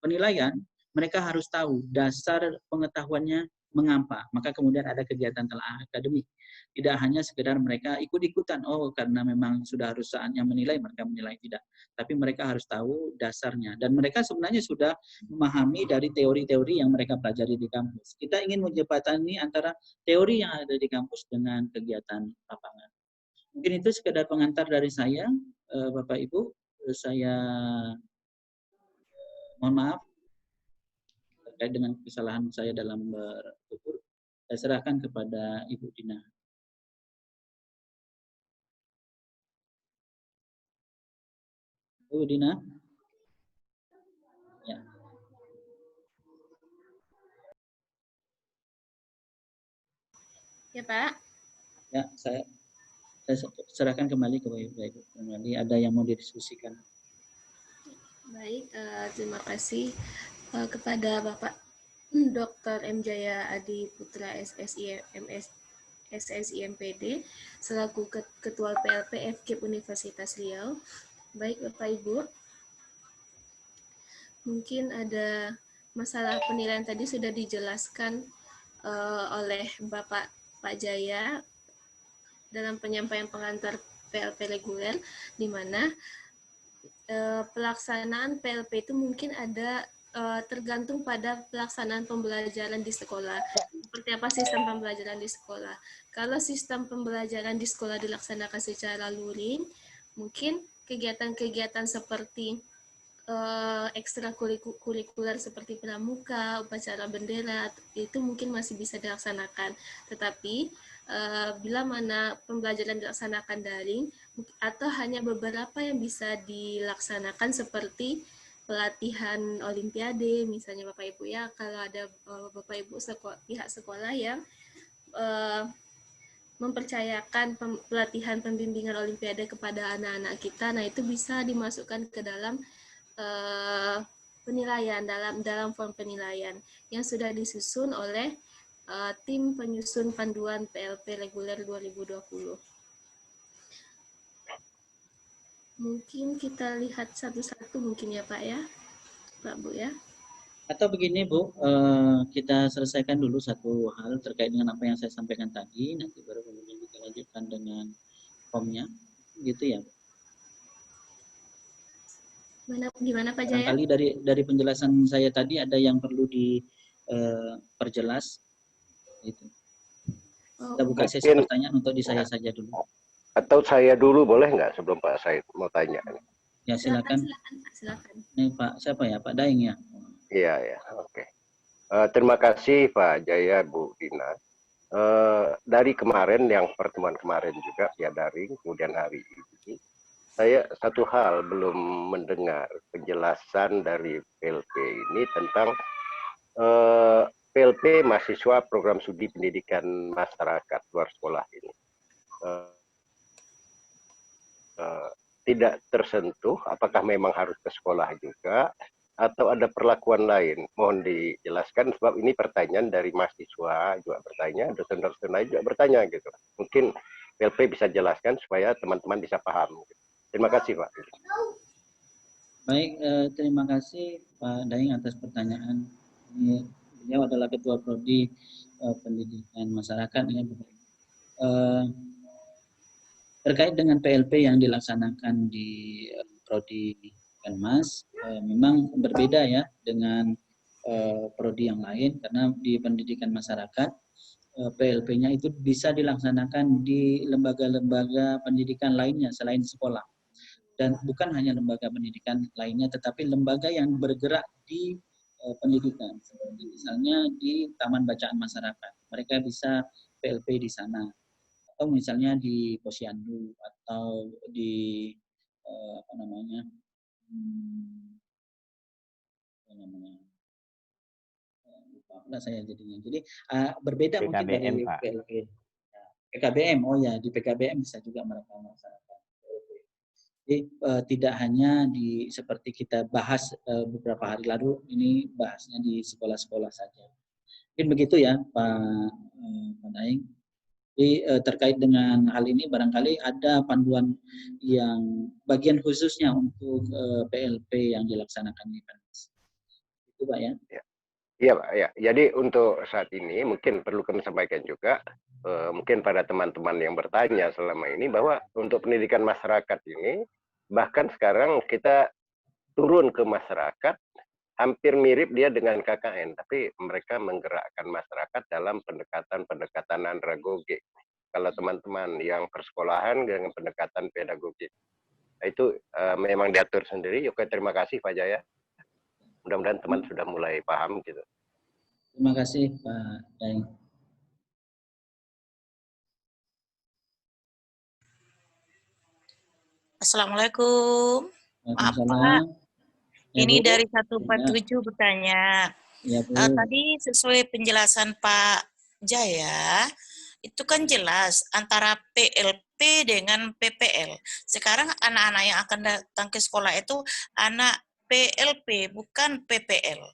penilaian, mereka harus tahu dasar pengetahuannya mengapa. Maka kemudian ada kegiatan telaah akademik. Tidak hanya sekedar mereka ikut-ikutan, oh karena memang sudah harus saatnya menilai, mereka menilai, tidak. Tapi mereka harus tahu dasarnya. Dan mereka sebenarnya sudah memahami dari teori-teori yang mereka pelajari di kampus. Kita ingin menjembatani antara teori yang ada di kampus dengan kegiatan lapangan. Mungkin itu sekedar pengantar dari saya, Bapak Ibu. Saya mohon maaf terkait dengan kesalahan saya dalam bertutur. Saya serahkan kepada Ibu Dina. Ibu Dina? Ya. Ya, Pak. Ya, saya serahkan kembali ke Ibu. Kembali ada yang mau didiskusikan. Baik, terima kasih kepada Bapak Dr. M. Jaya Adi Putra SSI MPD selaku Ketua PLP FKIP Universitas Riau. Baik Bapak Ibu, mungkin ada masalah penilaian tadi sudah dijelaskan oleh Bapak Pak Jaya dalam penyampaian pengantar PLP reguler, di mana pelaksanaan PLP itu mungkin ada tergantung pada pelaksanaan pembelajaran di sekolah. Seperti apa sistem pembelajaran di sekolah. Kalau sistem pembelajaran di sekolah dilaksanakan secara luring, mungkin kegiatan-kegiatan seperti ekstrakurikuler seperti pramuka, upacara bendera, itu mungkin masih bisa dilaksanakan. Tetapi bila mana pembelajaran dilaksanakan daring, atau hanya beberapa yang bisa dilaksanakan seperti pelatihan olimpiade, misalnya Bapak Ibu ya, kalau ada Bapak Ibu pihak sekolah yang mempercayakan pelatihan pembimbingan olimpiade kepada anak-anak kita, nah itu bisa dimasukkan ke dalam penilaian, dalam form penilaian yang sudah disusun oleh tim penyusun panduan PLP reguler 2020. Mungkin kita lihat satu-satu mungkin ya Pak ya, Pak Bu ya. Atau begini Bu, kita selesaikan dulu satu hal terkait dengan apa yang saya sampaikan tadi, nanti baru kemudian kita lanjutkan dengan formnya, gitu ya. Gimana Pak Jaya? Barangkali dari penjelasan saya tadi ada yang perlu diperjelas. Itu. Kita buka sesi pertanyaan untuk di saya saja dulu. Atau saya dulu boleh nggak sebelum Pak Said mau tanya? Ya silakan. Silakan. Ini Pak siapa ya? Pak Daeng ya? Iya ya, oke. Terima kasih Pak Jaya, Bu Dina. Dari kemarin yang pertemuan kemarin juga ya daring, kemudian hari ini saya satu hal belum mendengar penjelasan dari PLP ini tentang PLP mahasiswa program studi pendidikan masyarakat luar sekolah ini. Tidak tersentuh, apakah memang harus ke sekolah juga atau ada perlakuan lain? Mohon dijelaskan sebab ini pertanyaan dari mahasiswa juga bertanya, dosen-dosen lain juga bertanya gitu. Mungkin PLP bisa jelaskan supaya teman-teman bisa paham. Terima kasih Pak. Baik, terima kasih Pak Daeng atas pertanyaan. Beliau adalah Ketua Prodi Pendidikan Masyarakat ya, terkait dengan PLP yang dilaksanakan di Prodi Penmas, memang berbeda ya dengan prodi yang lain, karena di pendidikan masyarakat PLP-nya itu bisa dilaksanakan di lembaga-lembaga pendidikan lainnya selain sekolah. Dan bukan hanya lembaga pendidikan lainnya, tetapi lembaga yang bergerak di pendidikan. Seperti misalnya di Taman Bacaan Masyarakat, mereka bisa PLP di sana. Atau misalnya di Posyandu, atau di lupa saya jadinya. Jadi berbeda PKBM, mungkin dari Pak. PLP. PKBM, oh ya di PKBM bisa juga mereka melaksanakan PLP. Jadi tidak hanya seperti kita bahas beberapa hari lalu, ini bahasnya di sekolah-sekolah saja. Mungkin begitu ya Pak Daeng. Jadi terkait dengan hal ini barangkali ada panduan yang bagian khususnya untuk PLP yang dilaksanakan di PNS. Itu Pak ya. Iya Pak, ya. Jadi untuk saat ini mungkin perlu kami sampaikan juga, mungkin pada teman-teman yang bertanya selama ini bahwa untuk pendidikan masyarakat ini, bahkan sekarang kita turun ke masyarakat, hampir mirip dia dengan KKN, tapi mereka menggerakkan masyarakat dalam pendekatan andragogik. Kalau teman-teman yang persekolahan dengan pendekatan pedagogik, itu memang diatur sendiri. Oke, terima kasih Pak Jaya. Mudah-mudahan teman sudah mulai paham gitu. Terima kasih Pak Daeng. Assalamualaikum. Maaf Pak, ini dari 147 bertanya. Ya, tadi sesuai penjelasan Pak Jaya, itu kan jelas antara PLP dengan PPL. Sekarang anak-anak yang akan datang ke sekolah itu anak PLP, bukan PPL.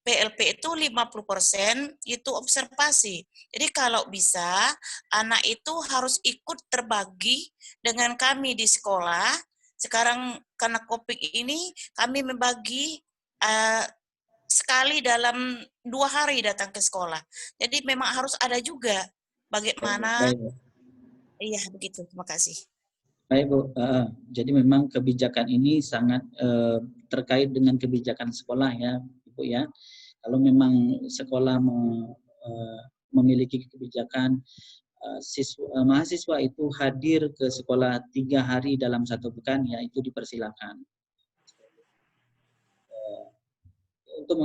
PLP itu 50% itu observasi. Jadi kalau bisa, anak itu harus ikut terbagi dengan kami di sekolah. Sekarang karena COVID ini, kami membagi sekali dalam 2 hari datang ke sekolah. Jadi memang harus ada juga bagaimana. Iya, begitu. Terima kasih. Baik Bu, jadi memang kebijakan ini sangat terkait dengan kebijakan sekolah ya Ibu ya. Kalau memang sekolah memiliki kebijakan mahasiswa itu hadir ke sekolah 3 hari dalam 1 pekan, ya itu dipersilakan. Untuk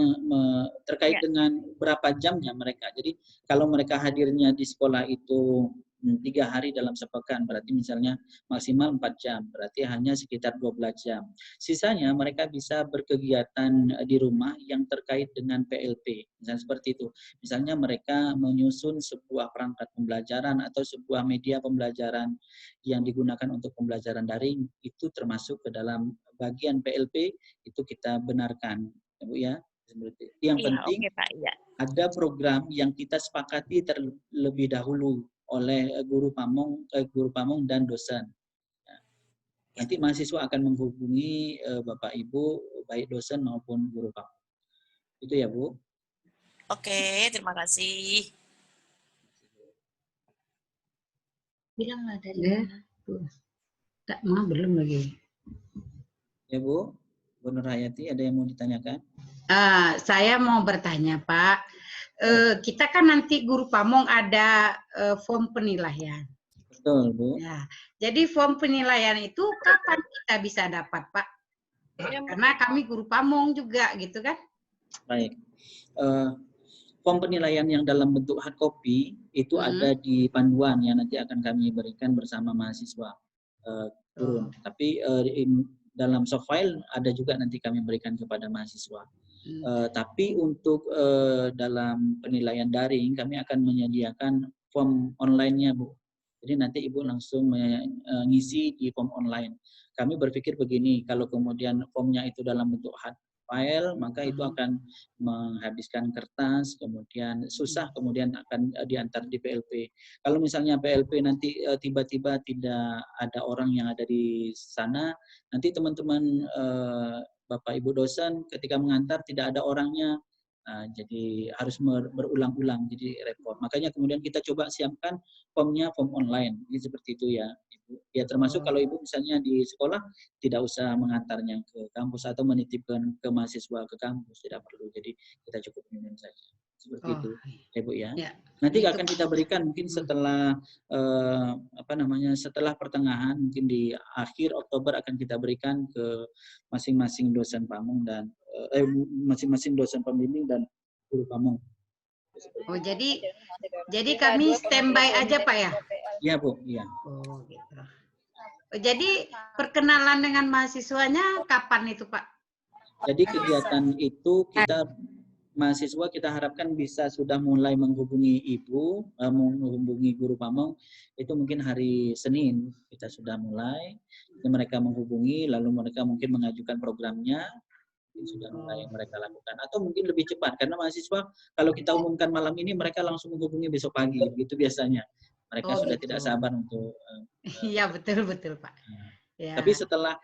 terkait dengan berapa jamnya mereka. Jadi kalau mereka hadirnya di sekolah itu 3 hari dalam sepekan, berarti misalnya maksimal 4 jam, berarti hanya sekitar 12 jam. Sisanya mereka bisa berkegiatan di rumah yang terkait dengan PLP, misalnya seperti itu. Misalnya mereka menyusun sebuah perangkat pembelajaran atau sebuah media pembelajaran yang digunakan untuk pembelajaran daring, itu termasuk ke dalam bagian PLP, itu kita benarkan. Bu ya, yang penting ada program yang kita sepakati terlebih dahulu oleh guru pamong dan dosen. Nanti mahasiswa akan menghubungi Bapak Ibu baik dosen maupun guru pamong. Itu ya Bu. Oke, terima kasih. Bilanglah dari mana. Tak mau belum lagi. Ya Bu. Bu Nur Hayati, ada yang mau ditanyakan? Saya mau bertanya Pak, kita kan nanti guru pamong ada form penilaian. Betul Bu. Ya, jadi form penilaian itu kapan kita bisa dapat Pak? Karena kami guru pamong juga gitu kan? Baik, form penilaian yang dalam bentuk hard copy itu ada di panduan yang nanti akan kami berikan bersama mahasiswa turun. Tapi dalam soft file ada juga nanti kami berikan kepada mahasiswa. Tapi untuk dalam penilaian daring kami akan menyediakan form online-nya Bu. Jadi nanti Ibu langsung mengisi di form online. Kami berpikir begini, kalau kemudian formnya itu dalam bentuk hard file, maka itu akan menghabiskan kertas, kemudian susah, kemudian akan diantar di PLP. Kalau misalnya PLP nanti tiba-tiba tidak ada orang yang ada di sana, nanti teman-teman Bapak Ibu dosen ketika mengantar tidak ada orangnya, jadi harus berulang-ulang, jadi repot. Makanya kemudian kita coba siapkan formnya form online, jadi seperti itu ya Ibu. Ya termasuk kalau Ibu misalnya di sekolah tidak usah mengantarnya ke kampus atau menitipkan ke mahasiswa ke kampus, tidak perlu. Jadi kita cukup minum saja. Seperti itu ya Bu ya. Nanti akan kita berikan mungkin setelah setelah pertengahan, mungkin di akhir Oktober akan kita berikan ke masing-masing dosen pamong dan masing-masing dosen pembimbing dan guru pamong. Oh, jadi kami standby aja Pak ya? Iya Bu, iya. Oh, gitu. Jadi perkenalan dengan mahasiswanya kapan itu Pak? Jadi kegiatan itu kita mahasiswa kita harapkan bisa sudah mulai menghubungi ibu, menghubungi guru pamong itu mungkin hari Senin kita sudah mulai. Jadi mereka menghubungi, lalu mereka mungkin mengajukan programnya, sudah mulai mereka lakukan. Atau mungkin lebih cepat, karena mahasiswa kalau kita umumkan malam ini mereka langsung menghubungi besok pagi, begitu biasanya. Mereka sudah tidak sabar untuk. Iya betul Pak. Ya. Tapi setelah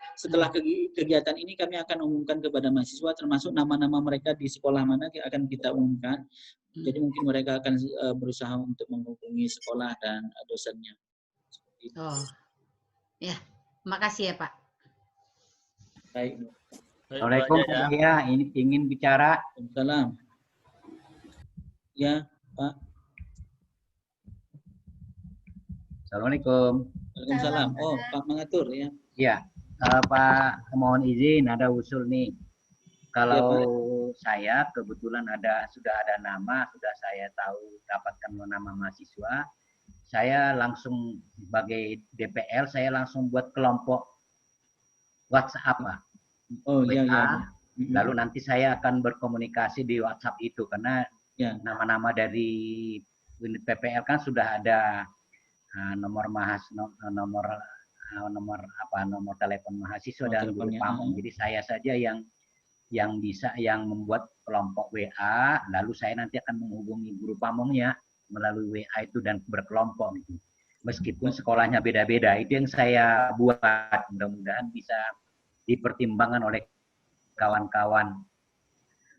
kegiatan ini kami akan umumkan kepada mahasiswa, termasuk nama-nama mereka di sekolah mana akan kita umumkan. Jadi mungkin mereka akan berusaha untuk menghubungi sekolah dan dosennya. Oh, ya, makasih ya Pak. Baik. Assalamualaikum Pak Jaya, ini ingin bicara. Salam. Ya Pak. Assalamualaikum. Waalaikumsalam. Oh Pak mengatur ya. Iya, Pak mohon izin ada usul nih. Kalau saya kebetulan sudah ada nama, sudah saya tahu dapatkan nama mahasiswa, saya langsung sebagai DPL saya langsung buat kelompok WhatsApp Pak. Oh iya iya. Lalu nanti saya akan berkomunikasi di WhatsApp itu karena nama-nama dari unit PPL kan sudah ada nomor telepon mahasiswa dan guru pamong. Jadi saya saja yang membuat kelompok WA, lalu saya nanti akan menghubungi guru pamongnya melalui WA itu dan berkelompok gitu. Meskipun sekolahnya beda-beda, itu yang saya buat. Mudah-mudahan bisa dipertimbangkan oleh kawan-kawan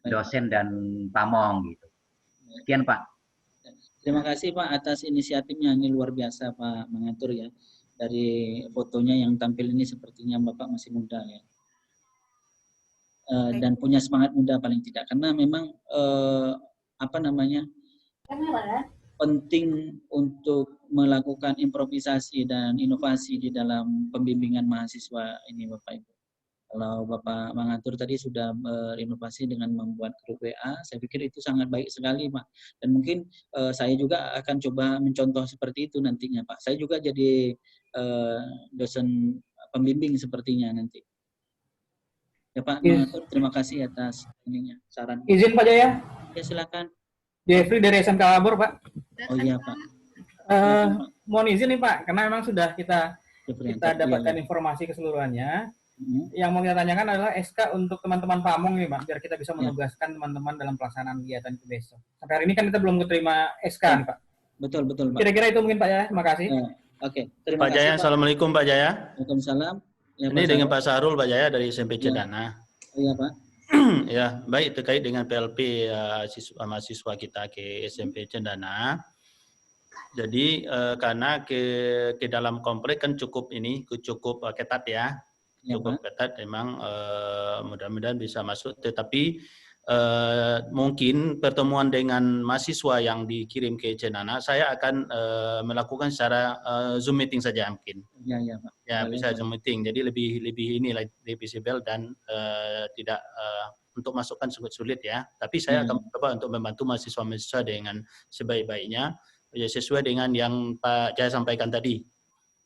dosen dan pamong gitu. Sekian Pak. Terima kasih Pak atas inisiatifnya, ini luar biasa Pak mengatur ya. Dari fotonya yang tampil ini sepertinya Bapak masih muda ya. Dan punya semangat muda paling tidak, karena memang penting untuk melakukan improvisasi dan inovasi di dalam pembimbingan mahasiswa ini Bapak Ibu. Kalau Bapak mengatur tadi sudah berinovasi dengan membuat grup WA, saya pikir itu sangat baik sekali Pak. Dan mungkin saya juga akan coba mencontoh seperti itu nantinya Pak. Saya juga jadi dosen pembimbing sepertinya nanti. Ya Pak, mengatur, terima kasih atas ininya, saran. Izin Pak Jaya. Ya silakan. Jeffrey dari SMK Labor Pak. Oh iya Pak. Mohon izin nih Pak, karena memang sudah kita dapatkan informasi keseluruhannya. Yang mau kita tanyakan adalah SK untuk teman-teman pamong nih Pak, biar kita bisa menugaskan teman-teman dalam pelaksanaan kegiatan itu besok. Sampai hari ini kan kita belum keterima SK nih Pak. Betul Pak. Kira-kira itu mungkin Pak ya, terima kasih. Oke, Pak Jaya, Assalamualaikum Pak Jaya. Waalaikumsalam. Ya, ini dengan Pak Sahrul Pak Jaya dari SMP Cendana. Iya Pak. Ya, baik, terkait dengan PLP mahasiswa kita ke SMP Cendana. Jadi karena ke dalam komplek kan cukup ketat ya. Cukup ketat memang, mudah-mudahan bisa masuk, tetapi mungkin pertemuan dengan mahasiswa yang dikirim ke Cendana saya akan melakukan secara Zoom meeting saja mungkin. Ya Pak. Ya bisa Zoom meeting, jadi lebih lebih visible dan tidak untuk masukkan sulit ya. Tapi saya akan coba untuk membantu mahasiswa-mahasiswa dengan sebaik-baiknya, ya sesuai dengan yang Pak Jaya sampaikan tadi.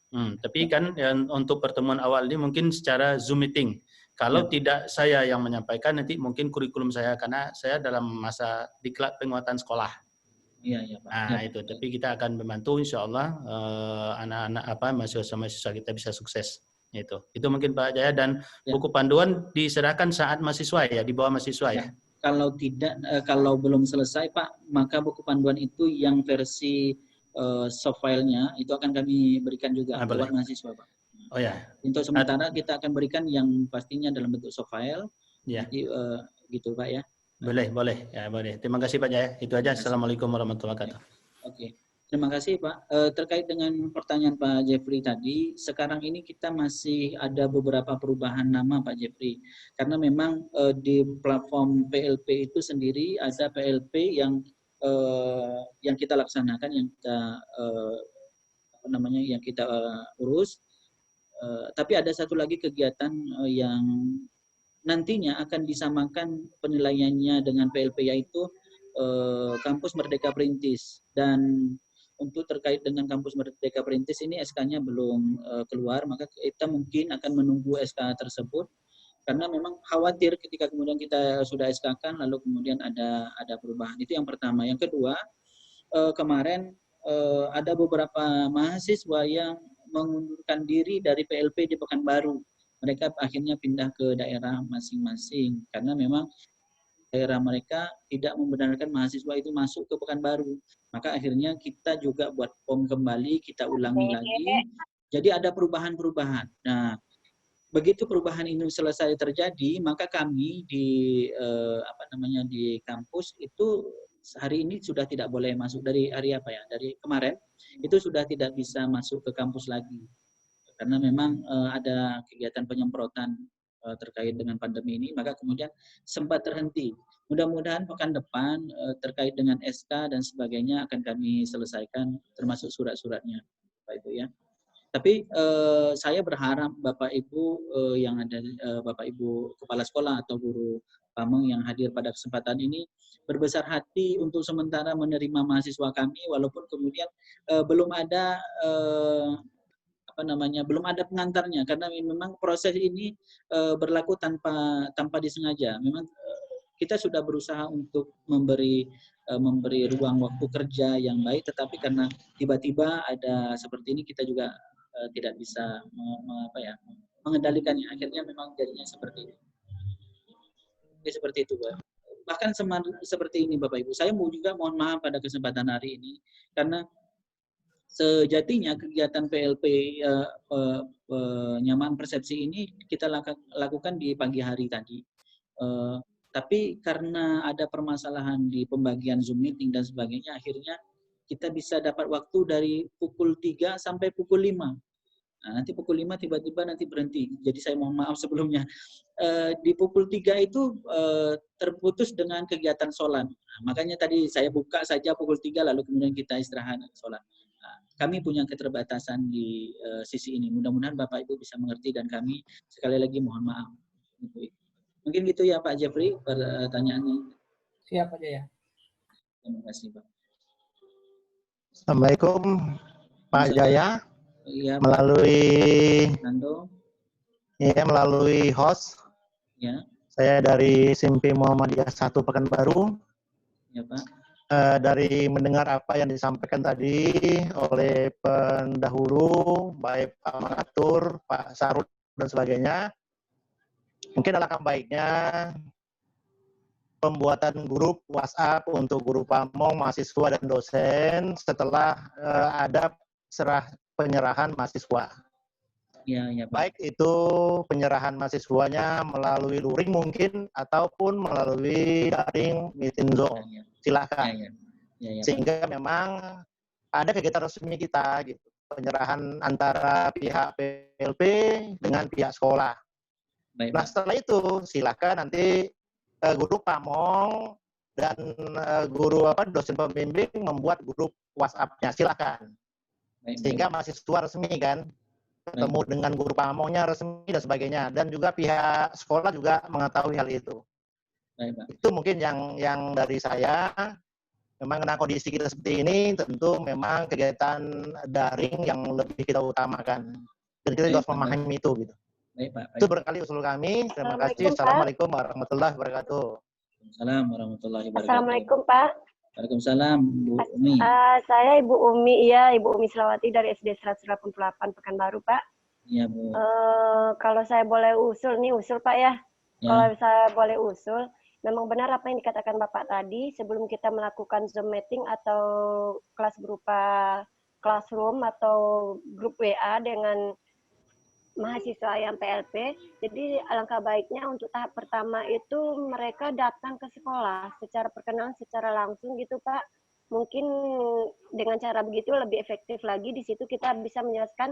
Tapi kan untuk pertemuan awal ini mungkin secara Zoom meeting. Kalau tidak saya yang menyampaikan, nanti mungkin kurikulum saya, karena saya dalam masa diklat penguatan sekolah. Iya Pak. Nah itu, tapi kita akan membantu insya Allah anak-anak mahasiswa-mahasiswa kita bisa sukses. Itu mungkin Pak Jaya, dan buku panduan diserahkan saat mahasiswa ya, di bawah mahasiswa ya. Kalau tidak, kalau belum selesai Pak, maka buku panduan itu yang versi soft file-nya itu akan kami berikan juga buat mahasiswa Pak. Oh ya. Untuk sementara kita akan berikan yang pastinya dalam bentuk soft file. Ya. Jadi, gitu Pak ya. Boleh ya, boleh. Terima kasih Pak Jaya. Itu aja. Assalamualaikum warahmatullahi wabarakatuh. Oke. Terima kasih Pak. Terkait dengan pertanyaan Pak Jeffrey tadi, sekarang ini kita masih ada beberapa perubahan nama Pak Jeffrey. Karena memang di platform PLP itu sendiri ada PLP yang kita laksanakan, yang kita urus. Tapi ada satu lagi kegiatan yang nantinya akan disamakan penilaiannya dengan PLP, yaitu Kampus Merdeka Perintis. Dan untuk terkait dengan Kampus Merdeka Perintis ini SK-nya belum keluar, maka kita mungkin akan menunggu SK tersebut karena memang khawatir ketika kemudian kita sudah SK-kan lalu kemudian ada perubahan. Itu yang pertama. Yang kedua, kemarin ada beberapa mahasiswa yang mengundurkan diri dari PLP di Pekanbaru. Mereka akhirnya pindah ke daerah masing-masing karena memang daerah mereka tidak membenarkan mahasiswa itu masuk ke Pekanbaru. Maka akhirnya kita juga buat POM kembali, kita ulangi lagi. Jadi ada perubahan-perubahan. Nah, begitu perubahan ini selesai terjadi, maka kami di di kampus itu hari ini sudah tidak boleh masuk dari hari apa ya? Dari kemarin itu sudah tidak bisa masuk ke kampus lagi. Karena memang ada kegiatan penyemprotan terkait dengan pandemi ini, maka kemudian sempat terhenti. Mudah-mudahan pekan depan terkait dengan SK dan sebagainya akan kami selesaikan, termasuk surat-suratnya, Pak Ibu ya. Tapi saya berharap Bapak Ibu yang ada Bapak Ibu kepala sekolah atau guru Pamong yang hadir pada kesempatan ini berbesar hati untuk sementara menerima mahasiswa kami, walaupun kemudian belum ada belum ada pengantarnya, karena memang proses ini berlaku tanpa disengaja. Memang kita sudah berusaha untuk memberi ruang waktu kerja yang baik, tetapi karena tiba-tiba ada seperti ini kita juga tidak bisa mengendalikannya. Akhirnya memang jadinya seperti ini. Jadi seperti itu, Pak. Bahkan seperti ini, Bapak Ibu. Saya juga mohon maaf pada kesempatan hari ini karena sejatinya kegiatan PLP penyamaan persepsi ini kita lakukan di pagi hari tadi. Tapi karena ada permasalahan di pembagian Zoom meeting dan sebagainya, akhirnya kita bisa dapat waktu dari pukul 3 sampai pukul 5. Nah, nanti pukul 5 tiba-tiba nanti berhenti. Jadi saya mohon maaf sebelumnya. Di pukul 3 itu terputus dengan kegiatan sholat. Nah, makanya tadi saya buka saja pukul 3 lalu kemudian kita istirahat sholat. Nah, kami punya keterbatasan di sisi ini. Mudah-mudahan Bapak Ibu bisa mengerti dan kami sekali lagi mohon maaf. Mungkin gitu ya Pak Jeffrey pertanyaannya. Siap aja ya. Terima kasih Pak. Assalamualaikum Pak Jaya. Ya, melalui melalui host. Ya. Saya dari SMP Muhammadiyah 1 Pekanbaru. Ya, Pak. Dari mendengar apa yang disampaikan tadi oleh pendahulu, baik Pak Manatur, Pak Sarut dan sebagainya, mungkin alangkah baiknya pembuatan grup WhatsApp untuk guru Pamong, mahasiswa dan dosen setelah ada penyerahan mahasiswa. Ya, Pak. Baik itu penyerahan mahasiswanya melalui luring mungkin ataupun melalui daring meeting Zoom. Silakan. Sehingga memang ada kegiatan resmi kita gitu. Penyerahan antara pihak PLP dengan pihak sekolah. Baik, nah, setelah itu silakan nanti guru Pamong dan guru dosen pembimbing membuat grup WhatsApp-nya. Silakan. Sehingga mahasiswa resmi kan ketemu dengan guru Pamongnya resmi dan sebagainya, dan juga pihak sekolah juga mengetahui hal itu. Itu mungkin yang dari saya. Memang karena kondisi kita seperti ini, tentu memang kegiatan daring yang lebih kita utamakan, dan kita juga harus memahami itu gitu. Baik, Pak. Itu barangkali usul kami. Terima kasih. Assalamualaikum warahmatullahi wabarakatuh. Assalamualaikum warahmatullahi wabarakatuh. Assalamualaikum Pak. Waalaikumsalam, Bu Umi. Saya Ibu Umi, Ibu Umi Selawati dari SD 188 Pekanbaru, Pak. Iya, Bu. Kalau saya boleh usul Pak ya. Kalau saya boleh usul, memang benar apa yang dikatakan Bapak tadi, sebelum kita melakukan Zoom meeting atau kelas berupa classroom atau grup WA dengan mahasiswa yang PLP, jadi alangkah baiknya untuk tahap pertama itu mereka datang ke sekolah secara perkenalan, secara langsung gitu Pak. Mungkin dengan cara begitu lebih efektif lagi. Di situ kita bisa menjelaskan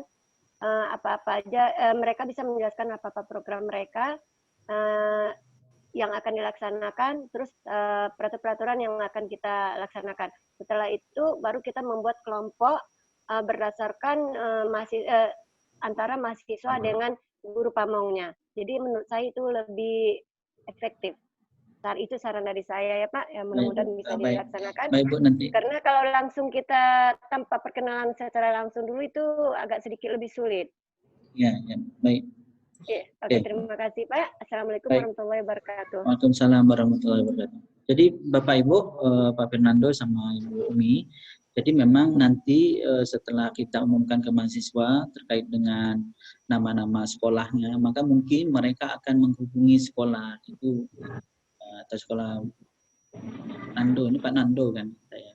apa-apa aja, mereka bisa menjelaskan apa-apa program mereka yang akan dilaksanakan, terus peraturan-peraturan yang akan kita laksanakan. Setelah itu baru kita membuat kelompok berdasarkan antara mahasiswa dengan guru Pamongnya. Jadi menurut saya itu lebih efektif. Itu saran dari saya ya Pak, mudah-mudahan bisa dilaksanakan. Baik, Bu, nanti. Karena kalau langsung kita tanpa perkenalan secara langsung dulu itu agak sedikit lebih sulit. Ya, baik. Oke, terima kasih Pak. Assalamualaikum Baik. warahmatullahi wabarakatuh. Waalaikumsalam warahmatullahi wabarakatuh. Jadi Bapak Ibu, Pak Fernando sama Ibu Umi, jadi memang nanti setelah kita umumkan ke mahasiswa terkait dengan nama-nama sekolahnya, maka mungkin mereka akan menghubungi sekolah itu atau sekolah Nando, ini Pak Nando kan saya.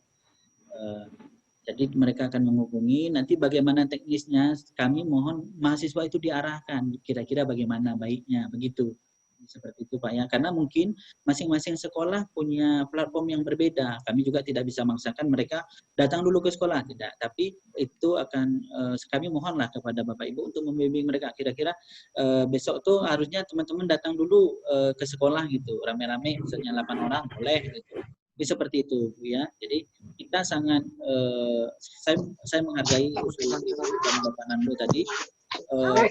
Jadi mereka akan menghubungi, nanti bagaimana teknisnya, kami mohon mahasiswa itu diarahkan, kira-kira bagaimana baiknya, begitu. Seperti itu Pak ya, karena mungkin masing-masing sekolah punya platform yang berbeda. Kami juga tidak bisa memaksakan mereka datang dulu ke sekolah, tidak. Tapi itu akan, kami mohonlah kepada Bapak Ibu untuk membimbing mereka. Kira-kira besok tuh harusnya teman-teman datang dulu ke sekolah gitu, rame-rame, misalnya 8 orang boleh gitu. Jadi seperti itu Bu ya. Jadi kita sangat saya menghargai usul Ibu dan Bapak Nando tadi,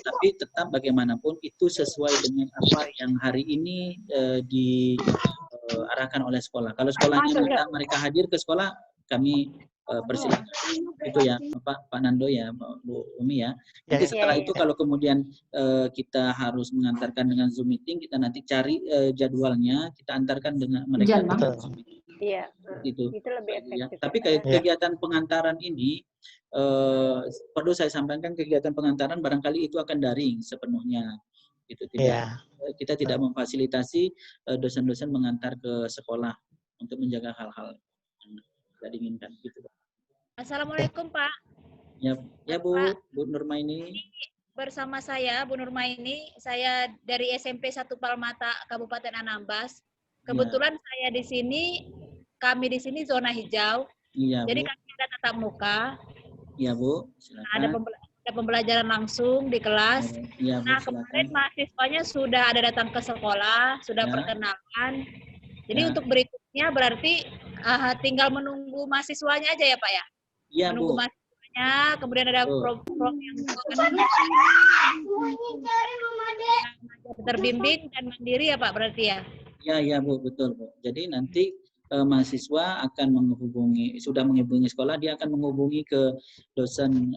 tapi tetap bagaimanapun itu sesuai dengan apa yang hari ini diarahkan oleh sekolah. Kalau sekolahnya minta mereka hadir ke sekolah, kami persilakan. Itu ya Pak Nando ya, Bu Umi ya. Nanti setelah itu kalau kemudian kita harus mengantarkan dengan Zoom meeting, kita nanti cari jadwalnya, kita antarkan dengan mereka dengan Zoom meeting. Iya, itu lebih efektif. Tapi kayak kegiatan pengantaran ini perlu saya sampaikan, kegiatan pengantaran barangkali itu akan daring sepenuhnya, gitu. Kita tidak memfasilitasi dosen-dosen mengantar ke sekolah untuk menjaga hal-hal yang tidak diinginkan, gitu. Assalamualaikum Pak. Ya Bu Nurmaini. Bersama saya Bu Nurmaini, saya dari SMP 1 Palmata Kabupaten Anambas. Kebetulan saya di sini, kami di sini zona hijau. Iya, jadi Bu. kami ada tatap muka. Iya Bu, silakan. Ada pembelajaran langsung di kelas. Iya, Bu, nah silakan. kemarin mahasiswanya sudah ada datang ke sekolah, sudah perkenalan. Jadi untuk berikutnya berarti tinggal menunggu mahasiswanya aja ya Pak ya? Iya menunggu Bu. mahasiswanya, kemudian ada program yang terbimbing dan mandiri ya Pak berarti ya? Iya Bu, betul Bu. Jadi nanti mahasiswa akan sudah menghubungi sekolah, dia akan menghubungi ke dosen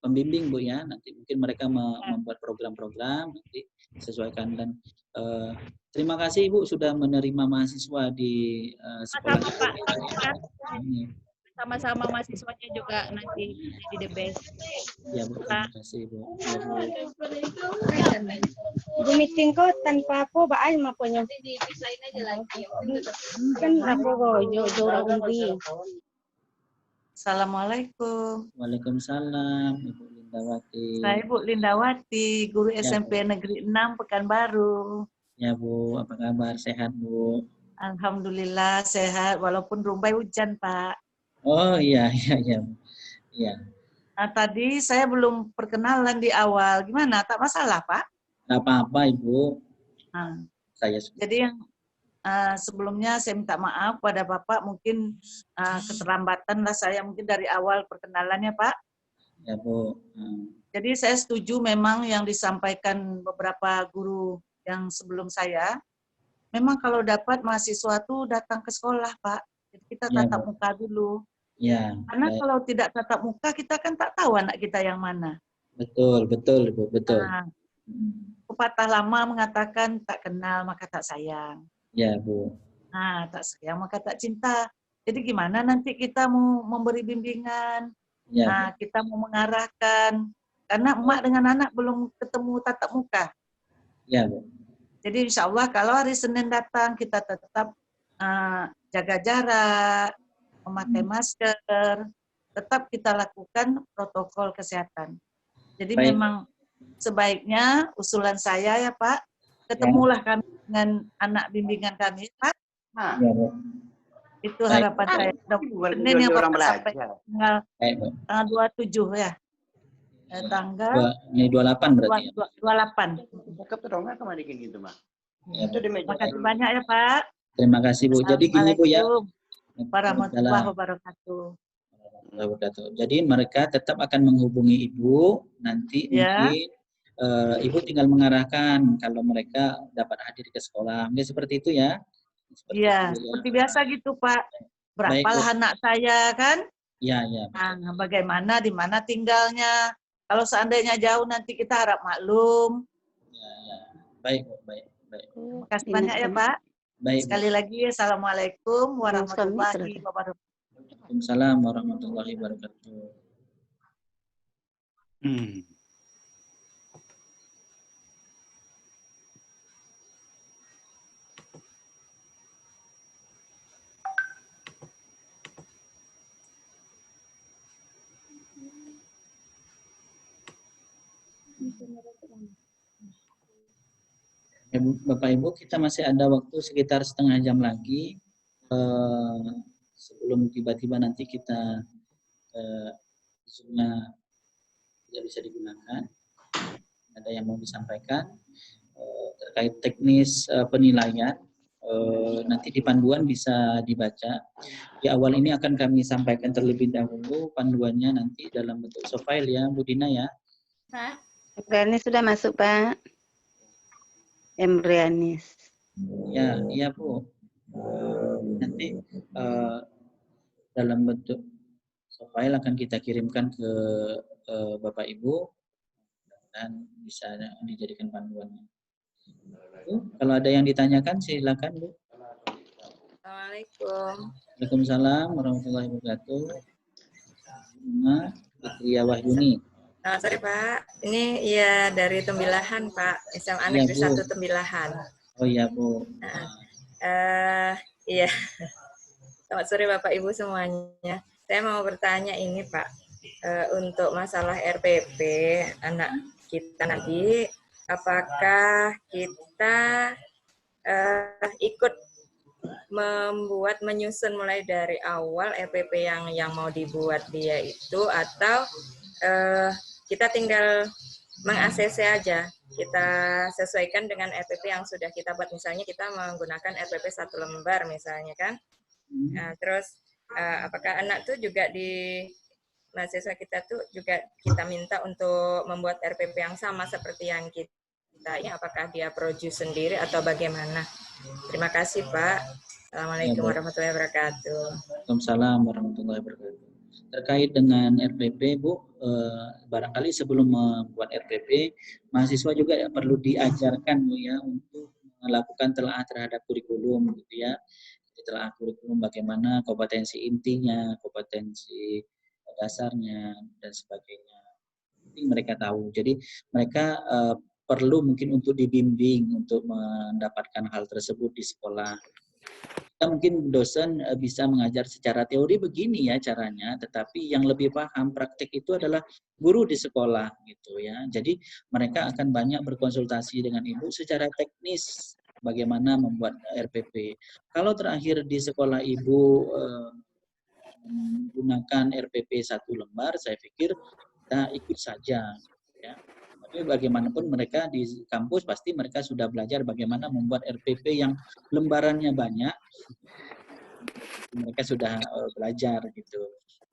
pembimbing Bu ya. Nanti mungkin mereka membuat program-program, nanti disesuaikan. Dan terima kasih Ibu sudah menerima mahasiswa di sekolah. Sama-sama mahasiswanya juga nanti di the best. Ya Bu, terima kasih Bu. Di meeting ko tanpa ako baay mapunyo. Dipisahin aja lagi. Kan ako jauh undi. Assalamualaikum. Waalaikumsalam Ibu Lindawati. Saya Ibu Lindawati, guru SMP Negeri 6 Pekanbaru. Ya Bu, apa kabar? Sehat Bu? Alhamdulillah sehat walaupun rumbai hujan Pak. Oh iya. Nah tadi saya belum perkenalan di awal, gimana? Tak masalah Pak? Nggak apa-apa Ibu. Nah, Saya jadi yang sebelumnya saya minta maaf pada Bapak, mungkin keterlambatan lah saya mungkin dari awal perkenalannya Pak. Ya Bu. Jadi saya setuju memang yang disampaikan beberapa guru yang sebelum saya. Memang kalau dapat mahasiswa tuh datang ke sekolah Pak. Jadi kita tatap muka dulu. Ya. Karena kalau tidak tatap muka kita kan tak tahu anak kita yang mana. Betul Bu, betul. Nah, pepatah lama mengatakan tak kenal maka tak sayang. Ya Bu. Nah, tak sayang maka tak cinta. Jadi gimana nanti kita mau memberi bimbingan, Ya, nah kita mau mengarahkan. Karena emak dengan anak belum ketemu tatap muka. Ya Bu. Jadi insya Allah kalau hari Senin datang kita tetap jaga jarak, memakai masker, tetap kita lakukan protokol kesehatan. Jadi Baik. memang sebaiknya usulan saya ya Pak, ketemulah kami dengan anak bimbingan kami Pak. Ya Bu. Itu Baik. harapan saya. Senin yang Bapak sampai tanggal 27 ya. Tanggal Ini 28 berarti ya. 28. Ya, Bu. Terima kasih banyak ya Pak. Terima kasih Bu. Jadi gini Bu ya. Warahmatullahi wabarakatuh. Jadi mereka tetap akan menghubungi Ibu nanti mungkin Ibu tinggal mengarahkan kalau mereka dapat hadir ke sekolah. Mungkin seperti itu ya. Iya, seperti biasa gitu Pak. Berapalah Baik, Bu. anak saya kan? Iya. Nah, bagaimana, di mana tinggalnya? Kalau seandainya jauh nanti kita harap maklum. Baik, baik, baik. Terima kasih banyak ya Pak. Baik. Sekali lagi Assalamualaikum warahmatullahi wabarakatuh. Waalaikumsalam warahmatullahi wabarakatuh. Bapak Ibu, kita masih ada waktu sekitar setengah jam lagi sebelum tiba-tiba nanti kita Zoom-nya tidak bisa digunakan. Ada yang mau disampaikan terkait teknis penilaian, nanti di panduan bisa dibaca. Di awal ini akan kami sampaikan terlebih dahulu panduannya nanti dalam bentuk soft file ya, Bu Dina ya. Pak, Embrianis sudah masuk Pak. Embrianis. Ya, iya Bu. Nanti dalam bentuk soft file akan kita kirimkan ke Bapak Ibu dan bisa dijadikan panduannya. Bu, kalau ada yang ditanyakan silakan Bu. Assalamualaikum. Waalaikumsalam warahmatullahi wabarakatuh. Fitria Wahyuni. Sorry Pak, ini ya dari Tembilahan Pak, SMA Negeri 1 Tembilahan. Oh iya Bu. Iya. Selamat sore Bapak Ibu semuanya. Saya mau bertanya ini Pak, untuk masalah RPP anak kita nanti, apakah kita ikut menyusun mulai dari awal RPP yang mau dibuat dia itu, atau kita tinggal meng-ACC aja, kita sesuaikan dengan RPP yang sudah kita buat. Misalnya kita menggunakan RPP 1 lembar misalnya kan. Nah, terus apakah anak tuh juga di mahasiswa kita tuh juga kita minta untuk membuat RPP yang sama seperti yang kita, ya apakah dia produce sendiri atau bagaimana? Terima kasih Pak. Assalamualaikum warahmatullahi wabarakatuh. Waalaikumsalam warahmatullahi wabarakatuh. Terkait dengan RPP, Bu, barangkali sebelum membuat RPP, mahasiswa juga perlu diajarkan Bu ya untuk melakukan telaah terhadap kurikulum gitu ya. Telaah kurikulum bagaimana kompetensi intinya, kompetensi dasarnya dan sebagainya. Penting mereka tahu. Jadi mereka perlu mungkin untuk dibimbing untuk mendapatkan hal tersebut di sekolah. Kita mungkin dosen bisa mengajar secara teori begini ya caranya, tetapi yang lebih paham praktek itu adalah guru di sekolah gitu ya. Jadi mereka akan banyak berkonsultasi dengan ibu secara teknis bagaimana membuat RPP. Kalau terakhir di sekolah ibu menggunakan RPP 1 lembar, saya pikir kita ikut saja ya. Tapi bagaimanapun mereka di kampus pasti mereka sudah belajar bagaimana membuat RPP yang lembarannya banyak. Mereka sudah belajar gitu.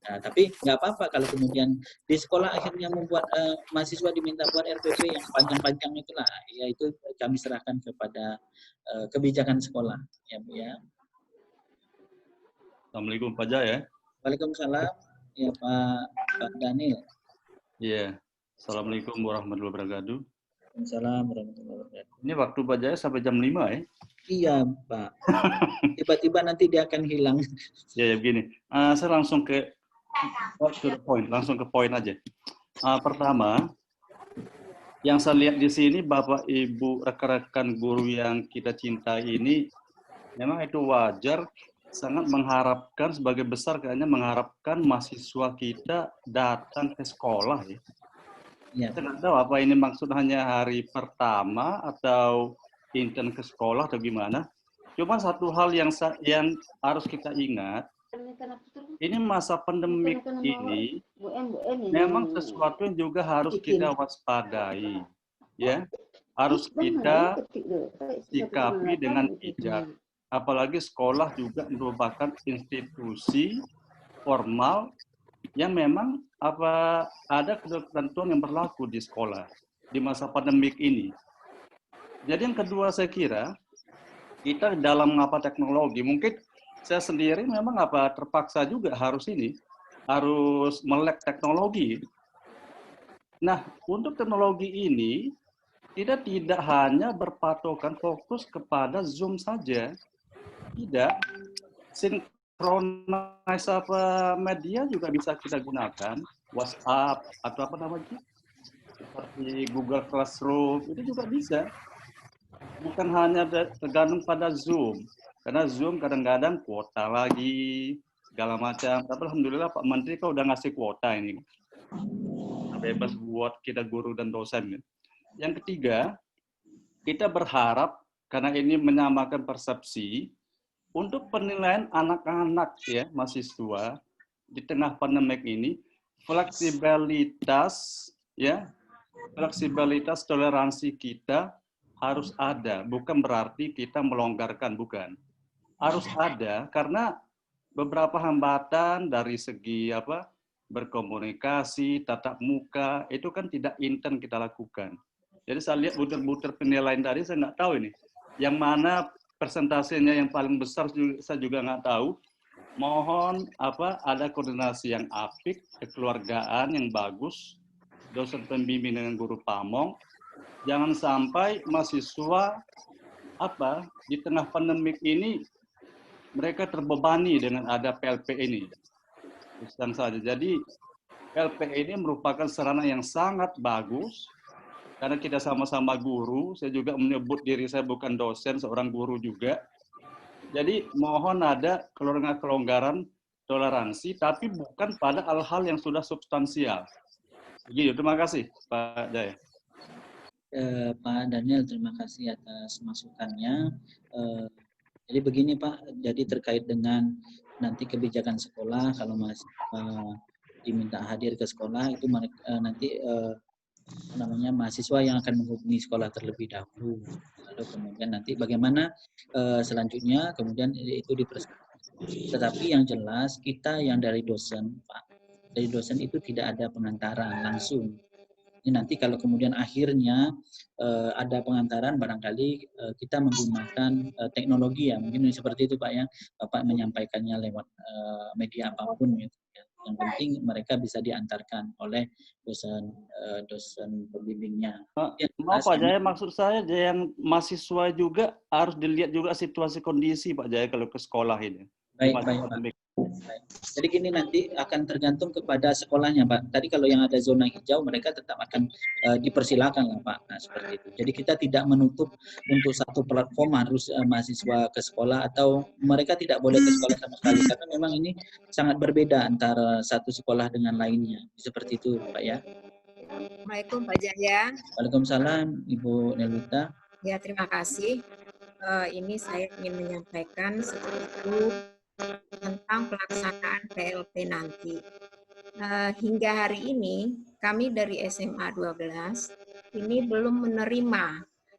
Nah, tapi nggak apa-apa kalau kemudian di sekolah akhirnya membuat mahasiswa diminta buat RPP yang panjang-panjang itulah, ya itu kami serahkan kepada kebijakan sekolah, ya Bu ya. Assalamualaikum Pak Jaya. Waalaikumsalam, ya Pak Daniel. Iya. Assalamualaikum warahmatullahi wabarakatuh. Waalaikumsalam warahmatullahi wabarakatuh. Ini waktu Pak Jaya sampai jam 5 ya? Iya Pak. Tiba-tiba nanti dia akan hilang. Ya begini. Saya langsung ke point, langsung ke poin aja. Pertama, yang saya lihat di sini Bapak Ibu rekan-rekan guru yang kita cintai ini, memang itu wajar. Sangat mengharapkan, sebagai besar kayaknya mengharapkan mahasiswa kita datang ke sekolah ya. Ya. Saya nggak tahu apa ini maksud hanya hari pertama atau intern ke sekolah atau gimana. Cuma satu hal yang harus kita ingat, ini masa pandemik ini memang sesuatu yang juga harus kita waspadai, ya. Harus kita sikapi dengan bijak. Apalagi sekolah juga merupakan institusi formal yang memang ada ketentuan yang berlaku di sekolah di masa pandemik ini. Jadi yang kedua saya kira kita dalam teknologi, mungkin saya sendiri memang terpaksa juga harus melek teknologi. Nah, untuk teknologi ini kita tidak hanya berpatokan fokus kepada Zoom saja. Tidak. Sinkronize media juga bisa kita gunakan. WhatsApp atau apa namanya? Seperti Google Classroom, itu juga bisa. Bukan hanya tergantung pada Zoom. Karena Zoom kadang-kadang kuota lagi, segala macam. Tapi alhamdulillah Pak Menteri kok udah ngasih kuota ini. Bebas buat kita guru dan dosen. Yang ketiga, kita berharap karena ini menyamakan persepsi untuk penilaian anak-anak ya mahasiswa di tengah pandemik ini, fleksibilitas toleransi kita harus ada, bukan berarti kita melonggarkan, bukan. Harus ada karena beberapa hambatan dari segi berkomunikasi, tatap muka itu kan tidak intens kita lakukan. Jadi saya lihat butir-butir penilaian tadi, saya nggak tahu ini. Yang mana persentasenya yang paling besar saya juga nggak tahu. Mohon ada koordinasi yang apik, kekeluargaan yang bagus, dosen pembimbing dengan guru pamong. Jangan sampai mahasiswa di tengah pandemik ini mereka terbebani dengan ada PLP ini. Terus saja. Jadi PLP ini merupakan sarana yang sangat bagus. Karena kita sama-sama guru, saya juga menyebut diri saya bukan dosen, seorang guru juga. Jadi mohon ada kelonggaran toleransi, tapi bukan pada hal-hal yang sudah substansial. Begitu, terima kasih Pak Jaya. Pak Daniel, terima kasih atas masukannya. Jadi begini Pak, jadi terkait dengan nanti kebijakan sekolah, kalau diminta hadir ke sekolah, itu nanti mahasiswa yang akan menghubungi sekolah terlebih dahulu, lalu kemudian nanti bagaimana selanjutnya kemudian itu dipersiapkan. Tetapi yang jelas kita yang dari dosen Pak, dari dosen itu tidak ada pengantaran langsung. Ini nanti kalau kemudian akhirnya ada pengantaran, barangkali kita menggunakan teknologi ya, mungkin seperti itu Pak ya, Bapak menyampaikannya lewat media apapun gitu. Yang penting mereka bisa diantarkan oleh dosen pembimbingnya. Maaf Pak Jaya, maksud saya yang mahasiswa juga harus dilihat juga situasi kondisi Pak Jaya kalau ke sekolah ini. Baik Pak. Jadi gini, nanti akan tergantung kepada sekolahnya Pak. Tadi kalau yang ada zona hijau mereka tetap akan dipersilakan lah Pak. Nah seperti itu. Jadi kita tidak menutup untuk satu platform harus mahasiswa ke sekolah atau mereka tidak boleh ke sekolah sama sekali. Karena memang ini sangat berbeda antara satu sekolah dengan lainnya. Seperti itu Pak ya. Assalamualaikum Pak Jaya. Waalaikumsalam Ibu Nelwita. Ya terima kasih. Ini saya ingin menyampaikan sesuatu tentang pelaksanaan PLP nanti. Hingga hari ini, kami dari SMA 12 ini belum menerima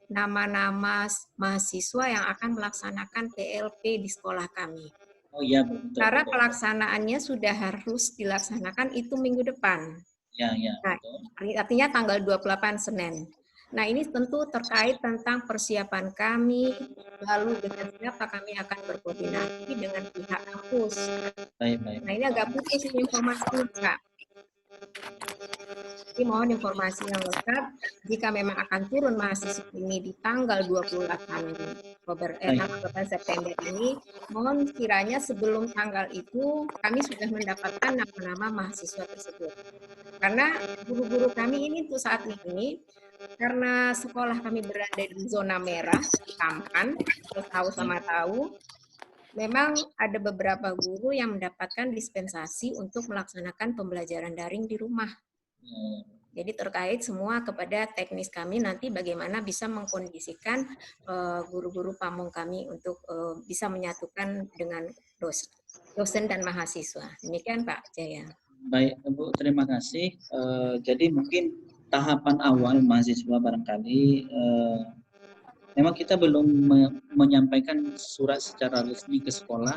nama-nama mahasiswa yang akan melaksanakan PLP di sekolah kami. Oh iya, betul. Karena pelaksanaannya sudah harus dilaksanakan itu minggu depan. Ya. Nah, artinya tanggal 28 Senin. Nah, ini tentu terkait tentang persiapan kami, lalu dengan siapa kami akan berkoordinasi dengan pihak kampus. Baik. Nah, ini agak putus informasinya, Kak. Jadi mohon informasi yang lengkap, jika memang akan turun mahasiswa ini di tanggal 28 September ini, mohon kiranya sebelum tanggal itu kami sudah mendapatkan nama-nama mahasiswa tersebut. Karena guru-guru kami ini untuk saat ini, karena sekolah kami berada di zona merah, Kampan, tahu, memang ada beberapa guru yang mendapatkan dispensasi untuk melaksanakan pembelajaran daring di rumah. Jadi terkait semua kepada teknis kami nanti bagaimana bisa mengkondisikan guru-guru pamong kami untuk bisa menyatukan dengan dosen dan mahasiswa. Demikian Pak Jaya. Baik Bu, terima kasih. Jadi mungkin tahapan awal mahasiswa barangkali memang kita belum menyampaikan surat secara resmi ke sekolah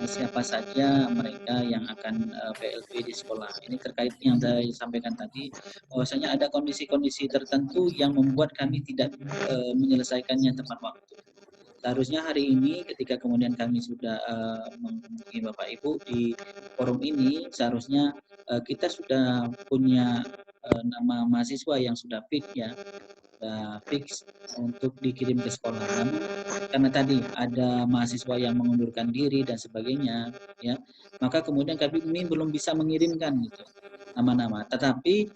siapa saja mereka yang akan PLP di sekolah. Ini terkait yang saya sampaikan tadi, bahwasanya ada kondisi-kondisi tertentu yang membuat kami tidak menyelesaikannya tepat waktu. Seharusnya hari ini ketika kemudian kami sudah menghubungi Bapak Ibu di forum ini, seharusnya kita sudah punya nama mahasiswa yang sudah fit ya. sudah fix untuk dikirim ke sekolah. Namun karena tadi ada mahasiswa yang mengundurkan diri dan sebagainya, ya, maka kemudian kami belum bisa mengirimkan gitu nama-nama. Tetapi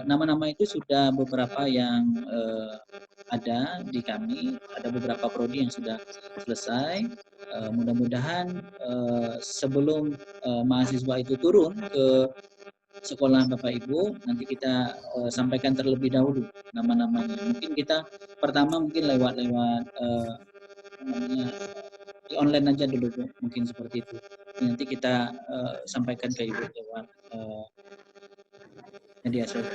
nama-nama itu sudah beberapa yang ada di kami, ada beberapa prodi yang sudah selesai. Mudah-mudahan sebelum mahasiswa itu turun ke sekolah Bapak Ibu, nanti kita sampaikan terlebih dahulu nama-namanya. Mungkin kita pertama mungkin lewat namanya di online aja dulu Bu, mungkin seperti itu. Nanti kita sampaikan ke Ibu lewat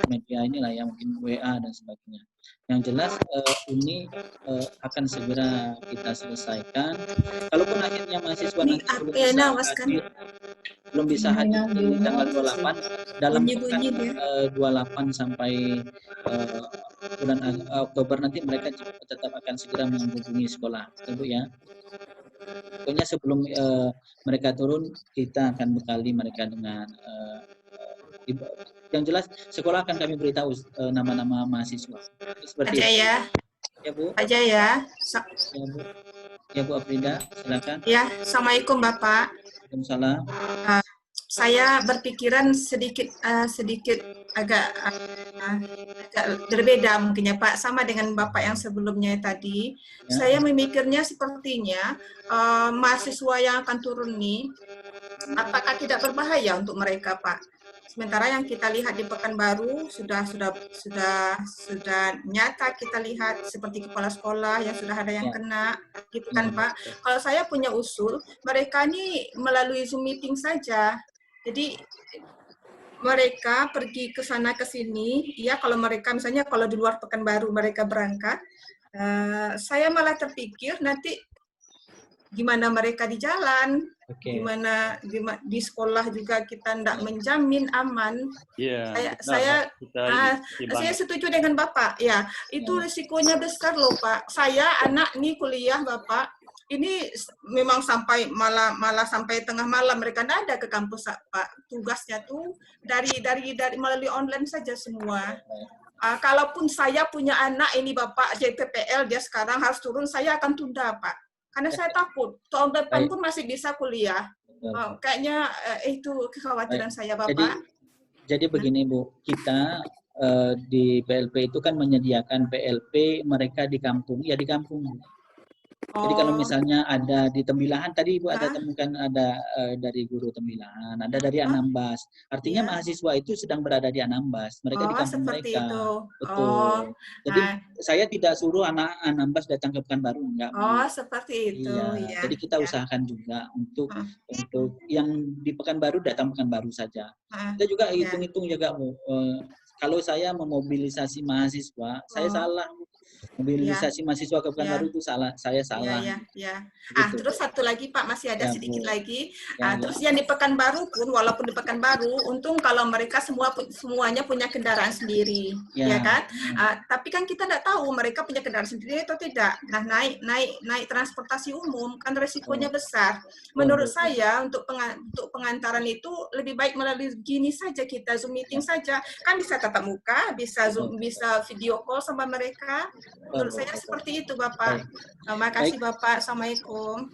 media inilah ya, mungkin WA dan sebagainya. Yang jelas ini akan segera kita selesaikan. Kalaupun akhirnya mahasiswa nanti belum bisa hadir di tanggal 28, dalam pekan 28 sampai bulan Oktober nanti mereka tetap akan segera menghubungi sekolah, Bu ya. Pokoknya sebelum mereka turun, kita akan bekali mereka dengan yang jelas sekolah akan kami beritahu nama-nama mahasiswa. Seperti Pak Jaya. Ya Bu. Pak Jaya. Ya Bu. Ya Bu Afrida, silakan. Ya, Assalamualaikum Bapak. Waalaikumsalam. Saya berpikiran sedikit agak berbeda mungkin ya Pak, sama dengan Bapak yang sebelumnya tadi. Ya. Saya memikirnya sepertinya mahasiswa yang akan turun nih, apakah tidak berbahaya untuk mereka Pak? Sementara yang kita lihat di Pekanbaru sudah nyata kita lihat seperti kepala sekolah yang sudah ada yang kena, gitu kan Pak. Kalau saya punya usul, mereka ini melalui Zoom meeting saja. Jadi mereka pergi ke sana ke sini, ya kalau mereka misalnya kalau di luar Pekanbaru mereka berangkat, saya malah terpikir nanti gimana mereka di jalan. Gimana di sekolah juga kita tidak menjamin aman. Saya setuju dengan Bapak. Ya, itu risikonya besar loh Pak. Saya anak nih kuliah Bapak. Ini memang sampai malah sampai tengah malam mereka tidak ada ke kampus Pak. Tugasnya tuh dari melalui online saja semua. Kalaupun saya punya anak ini Bapak JPPL dia sekarang harus turun, saya akan tunda Pak. Karena saya takut tahun depan pun masih bisa kuliah. Kayaknya itu kekhawatiran saya Bapak. Jadi begini Bu, kita di PLP itu kan menyediakan PLP mereka di kampung, ya di kampung. Jadi kalau misalnya ada di Tembilahan, tadi Ibu ada temukan ada dari guru Tembilahan, ada dari Anambas. Artinya mahasiswa itu sedang berada di Anambas, mereka di kampung mereka. Itu. Betul. Jadi saya tidak suruh anak Anambas datang ke Pekanbaru, enggak. Seperti itu. Iya. Jadi kita usahakan juga untuk yang di Pekanbaru datang Pekanbaru saja. Kita juga hitung-hitung juga Bu. Kalau saya memobilisasi mahasiswa, saya salah. Mobilisasi mahasiswa ke Pekanbaru itu salah, saya salah. Terus satu lagi Pak, masih ada sedikit lagi. Terus yang di Pekanbaru pun, walaupun di Pekanbaru, untung kalau mereka semuanya punya kendaraan sendiri, ya kan? Tapi kan kita tidak tahu mereka punya kendaraan sendiri atau tidak. Nah, naik transportasi umum kan resikonya besar. Menurut saya untuk pengantaran itu lebih baik melalui gini saja, kita Zoom meeting saja, kan bisa tatap muka, bisa Zoom, bisa video call sama mereka. Menurut saya seperti itu Bapak. Terima kasih Bapak. Assalamualaikum.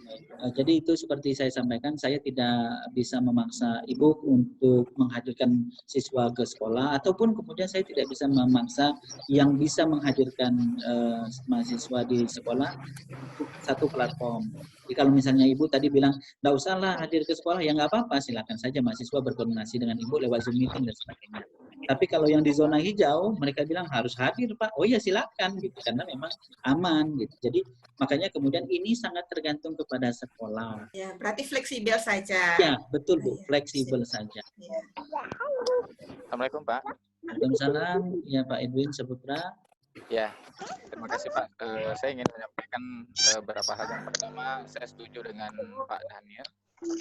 Jadi itu seperti saya sampaikan, saya tidak bisa memaksa Ibu untuk menghadirkan siswa ke sekolah, ataupun kemudian saya tidak bisa memaksa yang bisa menghadirkan mahasiswa di sekolah satu platform. Jadi kalau misalnya Ibu tadi bilang, nggak usahlah hadir ke sekolah, ya nggak apa-apa, silakan saja mahasiswa berkoordinasi dengan Ibu lewat Zoom meeting dan sebagainya. Tapi kalau yang di zona hijau, mereka bilang harus hadir Pak. Oh ya silakan, gitu, karena memang aman gitu. Jadi makanya kemudian ini sangat tergantung kepada sekolah. Ya, berarti fleksibel saja. Ya, betul Bu, fleksibel saja. Assalamualaikum Pak. Waalaikumsalam. Ya Pak Edwin Saputra. Ya, terima kasih Pak. Saya ingin menyampaikan beberapa hal. Yang pertama, saya setuju dengan Pak Daniel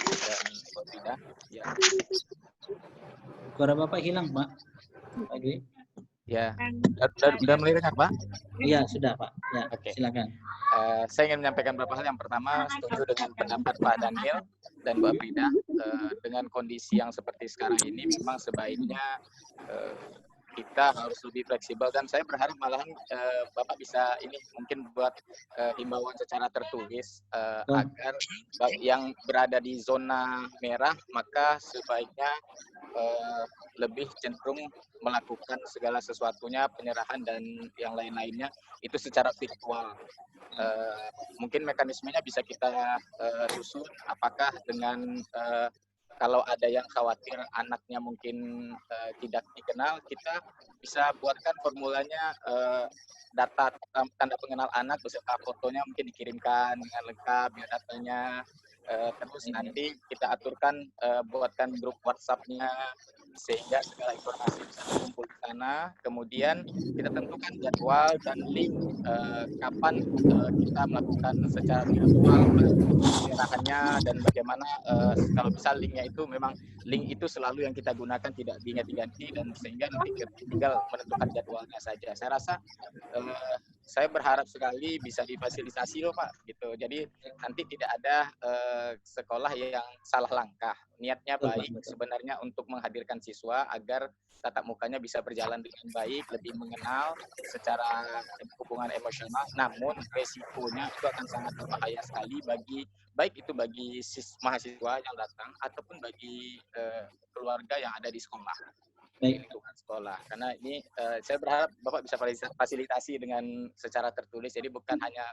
dan Pak Frida. Ya. Suara Bapak hilang Pak. Pak Edwin. Ya, sudah mulai dengar Pak? Iya sudah Pak. Ya, silakan. Saya ingin menyampaikan beberapa hal. Yang pertama, setuju dengan pendapat Pak Daniel dan Mbak Frida. Dengan kondisi yang seperti sekarang ini, memang sebaiknya kita harus lebih fleksibel, dan saya berharap malahan Bapak bisa ini mungkin buat himbauan secara tertulis agar yang berada di zona merah maka sebaiknya lebih cenderung melakukan segala sesuatunya, penyerahan dan yang lain-lainnya itu secara virtual. Mungkin mekanismenya bisa kita susun, apakah dengan kalau ada yang khawatir anaknya mungkin tidak dikenal, kita bisa buatkan formulanya data tanda pengenal anak beserta fotonya mungkin dikirimkan dengan lengkap datanya. Terus nanti kita aturkan, buatkan grup WhatsApp-nya sehingga segala informasi bisa terkumpul di sana. Kemudian kita tentukan jadwal dan link kapan kita melakukan secara virtual penyerahannya, dan bagaimana kalau bisa linknya itu memang link itu selalu yang kita gunakan, tidak diganti-ganti, dan sehingga nanti tinggal menentukan jadwalnya saja. Saya rasa saya berharap sekali bisa difasilitasi loh Pak, gitu. Jadi nanti tidak ada sekolah yang salah langkah. Niatnya baik sebenarnya untuk menghadirkan siswa agar tatap mukanya bisa berjalan dengan baik, lebih mengenal secara hubungan emosional. Namun resikonya itu akan sangat berbahaya sekali bagi baik itu bagi mahasiswa yang datang ataupun bagi keluarga yang ada di sekolah. Lingkungan sekolah, karena ini saya berharap Bapak bisa fasilitasi dengan secara tertulis, jadi bukan hanya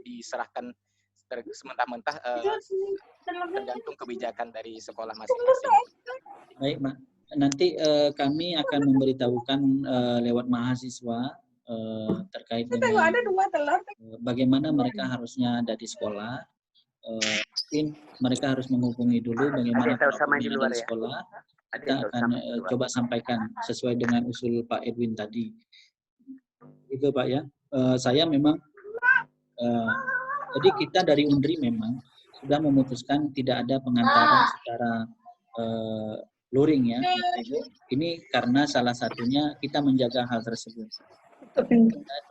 diserahkan sementah-mentah, tergantung kebijakan dari sekolah masing-masing. Baik, Mak. Nanti kami akan memberitahukan lewat mahasiswa terkait dengan bagaimana mereka harusnya ada di sekolah. Mungkin mereka harus menghubungi dulu bagaimana di sekolah. Kita akan coba sampaikan sesuai dengan usul Pak Edwin tadi. Itu Pak ya. Saya memang, jadi kita dari UNDRI memang sudah memutuskan tidak ada pengantaran secara luring ya. Ini karena salah satunya kita menjaga hal tersebut.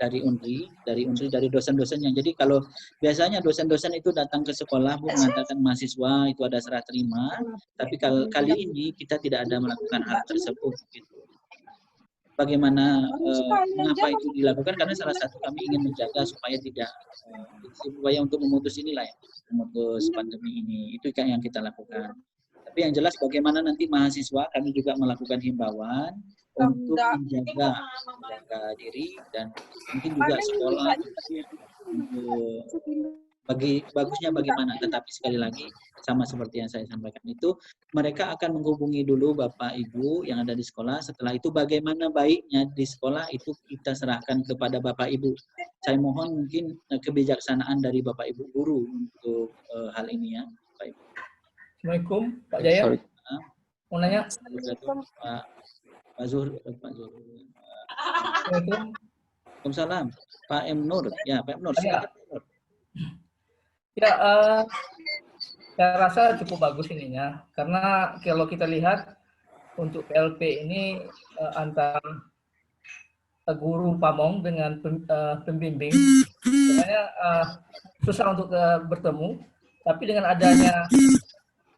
Dari UNDRI, dari dosen-dosennya. Jadi kalau biasanya dosen-dosen itu datang ke sekolah mengatakan mahasiswa itu ada serah terima, tapi kali ini kita tidak ada melakukan hal tersebut. Gitu. Bagaimana, mengapa itu dilakukan? Karena salah satu kami ingin menjaga supaya tidak, supaya untuk memutus inilah ya, memutus pandemi ini. Itu yang kita lakukan. Tapi yang jelas bagaimana nanti mahasiswa kami juga melakukan himbauan untuk menjaga diri dan mungkin juga sekolah bagusnya bagaimana. Tetapi sekali lagi sama seperti yang saya sampaikan itu, mereka akan menghubungi dulu Bapak Ibu yang ada di sekolah. Setelah itu bagaimana baiknya di sekolah itu kita serahkan kepada Bapak Ibu. Saya mohon mungkin kebijaksanaan dari Bapak Ibu guru untuk hal ini ya Bapak Ibu. Assalamualaikum Pak Jaya. Mau nanya? Pak Zuhur. Waalaikumsalam. Pak M. Nur. Ya, Pak M. Nur. Ya, saya rasa cukup bagus ininya. Karena kalau kita lihat untuk PLP ini antara guru pamong dengan pembimbing, sebenarnya susah untuk bertemu. Tapi dengan adanya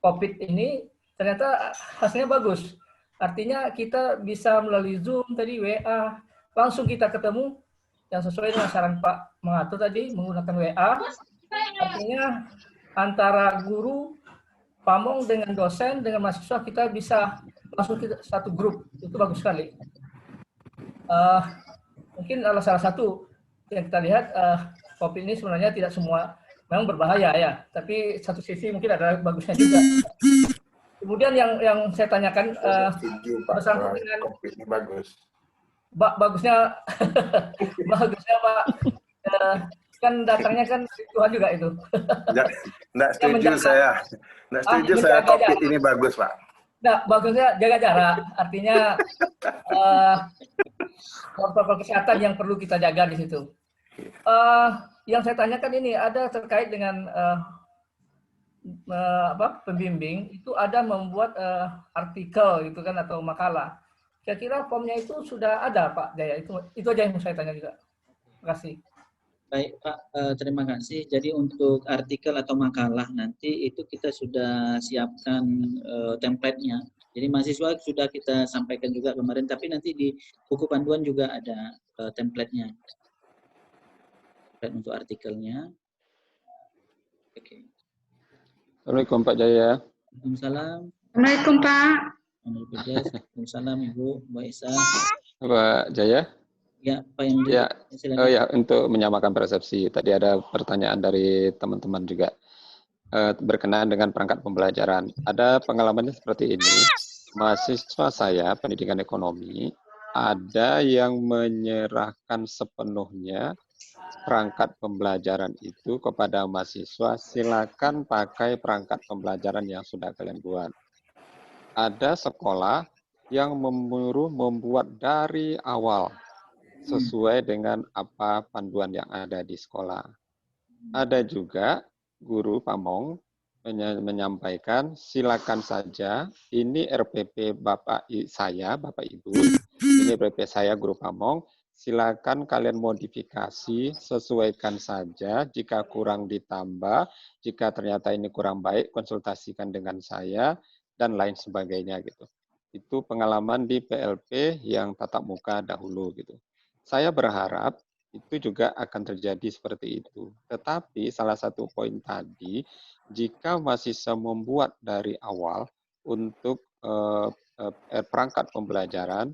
COVID ini, ternyata hasilnya bagus. Artinya kita bisa melalui Zoom tadi, WA, langsung kita ketemu yang sesuai dengan saran Pak Mengatur tadi, menggunakan WA. Artinya antara guru, pamong dengan dosen, dengan mahasiswa kita bisa masuk ke satu grup. Itu bagus sekali. Mungkin salah satu yang kita lihat, COVID ini sebenarnya tidak semua memang berbahaya ya, tapi satu sisi mungkin ada bagusnya juga. Kemudian yang saya tanyakan bersama dengan ini bagus. Bagusnya bagusnya Pak, kan datangnya kan Tuhan juga itu. Nggak setuju saya. Nggak setuju saya COVID ini bagus Pak. Nggak, bagusnya jaga jarak. Artinya protokol kesehatan yang perlu kita jaga di situ. Yang saya tanyakan ini ada terkait dengan pembimbing itu ada membuat artikel gitu kan atau makalah. Kira-kira formnya itu sudah ada Pak Jaya. Itu aja yang saya tanya juga. Terima kasih. Baik Pak, terima kasih. Jadi untuk artikel atau makalah nanti itu kita sudah siapkan template-nya. Jadi mahasiswa sudah kita sampaikan juga kemarin, tapi nanti di buku panduan juga ada template-nya. Template untuk artikelnya. Oke. Assalamualaikum Pak Jaya. Waalaikumsalam. Assalamualaikum Pak. Waalaikumsalam Ibu, Mbak Isa. Pak Jaya. Ya, Pak yang ya, silakan. ya, untuk menyamakan persepsi. Tadi ada pertanyaan dari teman-teman juga. Berkenaan dengan perangkat pembelajaran. Ada pengalamannya seperti ini. Mahasiswa saya, pendidikan ekonomi, ada yang menyerahkan sepenuhnya perangkat pembelajaran itu kepada mahasiswa, silakan pakai perangkat pembelajaran yang sudah kalian buat. Ada sekolah yang menyuruh membuat dari awal, sesuai dengan apa panduan yang ada di sekolah. Ada juga guru pamong menyampaikan silakan saja, ini RPP Bapak Ibu, ini RPP saya guru pamong, silakan kalian modifikasi, sesuaikan saja, jika kurang ditambah, jika ternyata ini kurang baik konsultasikan dengan saya dan lain sebagainya gitu. Itu pengalaman di PLP yang tatap muka dahulu gitu. Saya berharap itu juga akan terjadi seperti itu. Tetapi salah satu poin tadi, jika mahasiswa membuat dari awal untuk perangkat pembelajaran,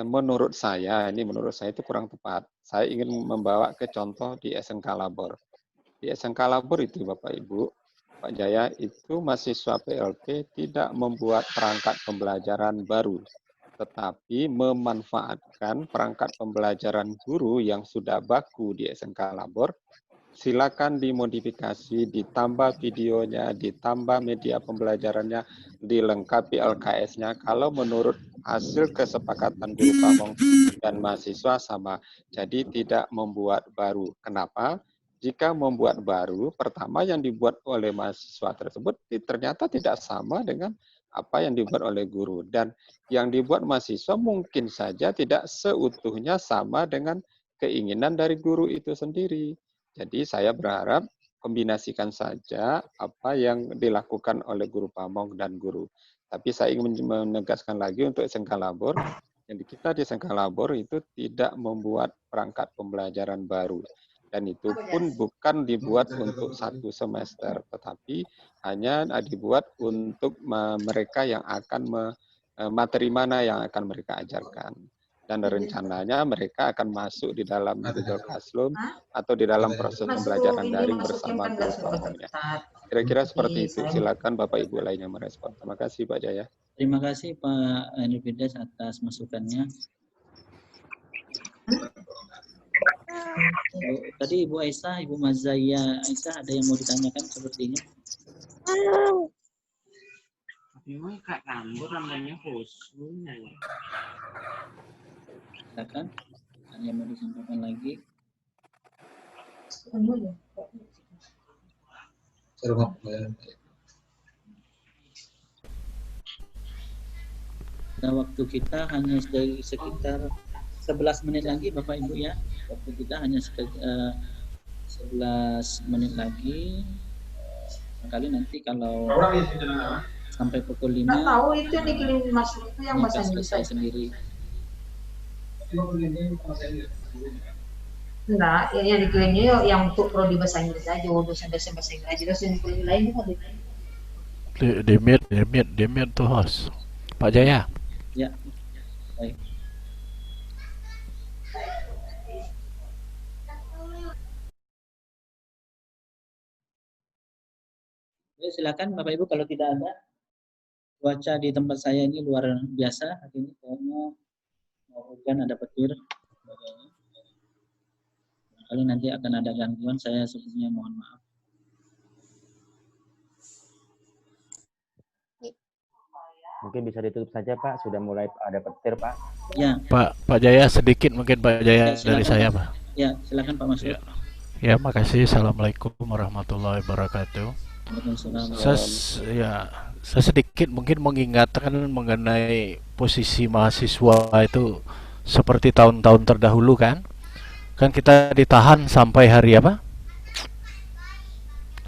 menurut saya itu kurang tepat. Saya ingin membawa ke contoh di SMK Labor. Di SMK Labor itu Bapak Ibu, Pak Jaya, itu mahasiswa PLP tidak membuat perangkat pembelajaran baru, tetapi memanfaatkan perangkat pembelajaran guru yang sudah baku di SMK Labor. Silakan dimodifikasi, ditambah videonya, ditambah media pembelajarannya, dilengkapi LKS-nya. Kalau menurut hasil kesepakatan guru pamong dan mahasiswa sama, jadi tidak membuat baru. Kenapa? Jika membuat baru, pertama yang dibuat oleh mahasiswa tersebut ternyata tidak sama dengan apa yang dibuat oleh guru, dan yang dibuat mahasiswa mungkin saja tidak seutuhnya sama dengan keinginan dari guru itu sendiri. Jadi saya berharap kombinasikan saja apa yang dilakukan oleh guru pamong dan guru. Tapi saya ingin menegaskan lagi untuk SMK Labor, yang kita di SMK Labor itu tidak membuat perangkat pembelajaran baru. Dan itu pun bukan dibuat untuk 1 semester, tetapi hanya dibuat untuk mereka yang akan materi mana yang akan mereka ajarkan. Dan rencananya mereka akan masuk di dalam Google Classroom atau di dalam proses pembelajaran daring bersama guru pamongnya. Kira-kira seperti itu. Silakan Bapak Ibu lainnya merespon. Terima kasih Pak Jaya. Terima kasih Pak Nurfidas atas masukannya. Tadi Ibu Aisyah, Ibu Mazaya Aisyah ada yang mau ditanyakan sepertinya. Ini Kak Kambo namanya khusus. Silakan. Ada yang mau disampaikan lagi? Nah, waktu kita hanya sekitar 11 menit lagi Bapak Ibu ya. Waktu kita hanya 11 menit lagi. Kali nanti kalau sampai pukul 5 tahu itu dikirim masuk itu yang bahasa Inggris sendiri. Enggak, yang dikirimnya yang untuk prodi bahasa Inggris aja, dosen bahasa Inggris aja, dosen prodi lain juga Demir tuh host. Pak Jaya. Ya. Baik. Ya, silakan Bapak Ibu, kalau tidak ada. Cuaca di tempat saya ini luar biasa hari ini, kayaknya mau hujan, ada petir. Kali nanti akan ada gangguan, saya sebetulnya mohon maaf. Mungkin bisa ditutup saja Pak, sudah mulai ada petir Pak. Ya. Pak Jaya sedikit mungkin Pak Jaya Ya, dari saya Pak. Ya, silakan Pak Masud. Ya, makasih. Assalamualaikum warahmatullahi wabarakatuh. Saya sedikit mungkin mengingatkan mengenai posisi mahasiswa itu seperti tahun-tahun terdahulu kan kita ditahan sampai hari apa?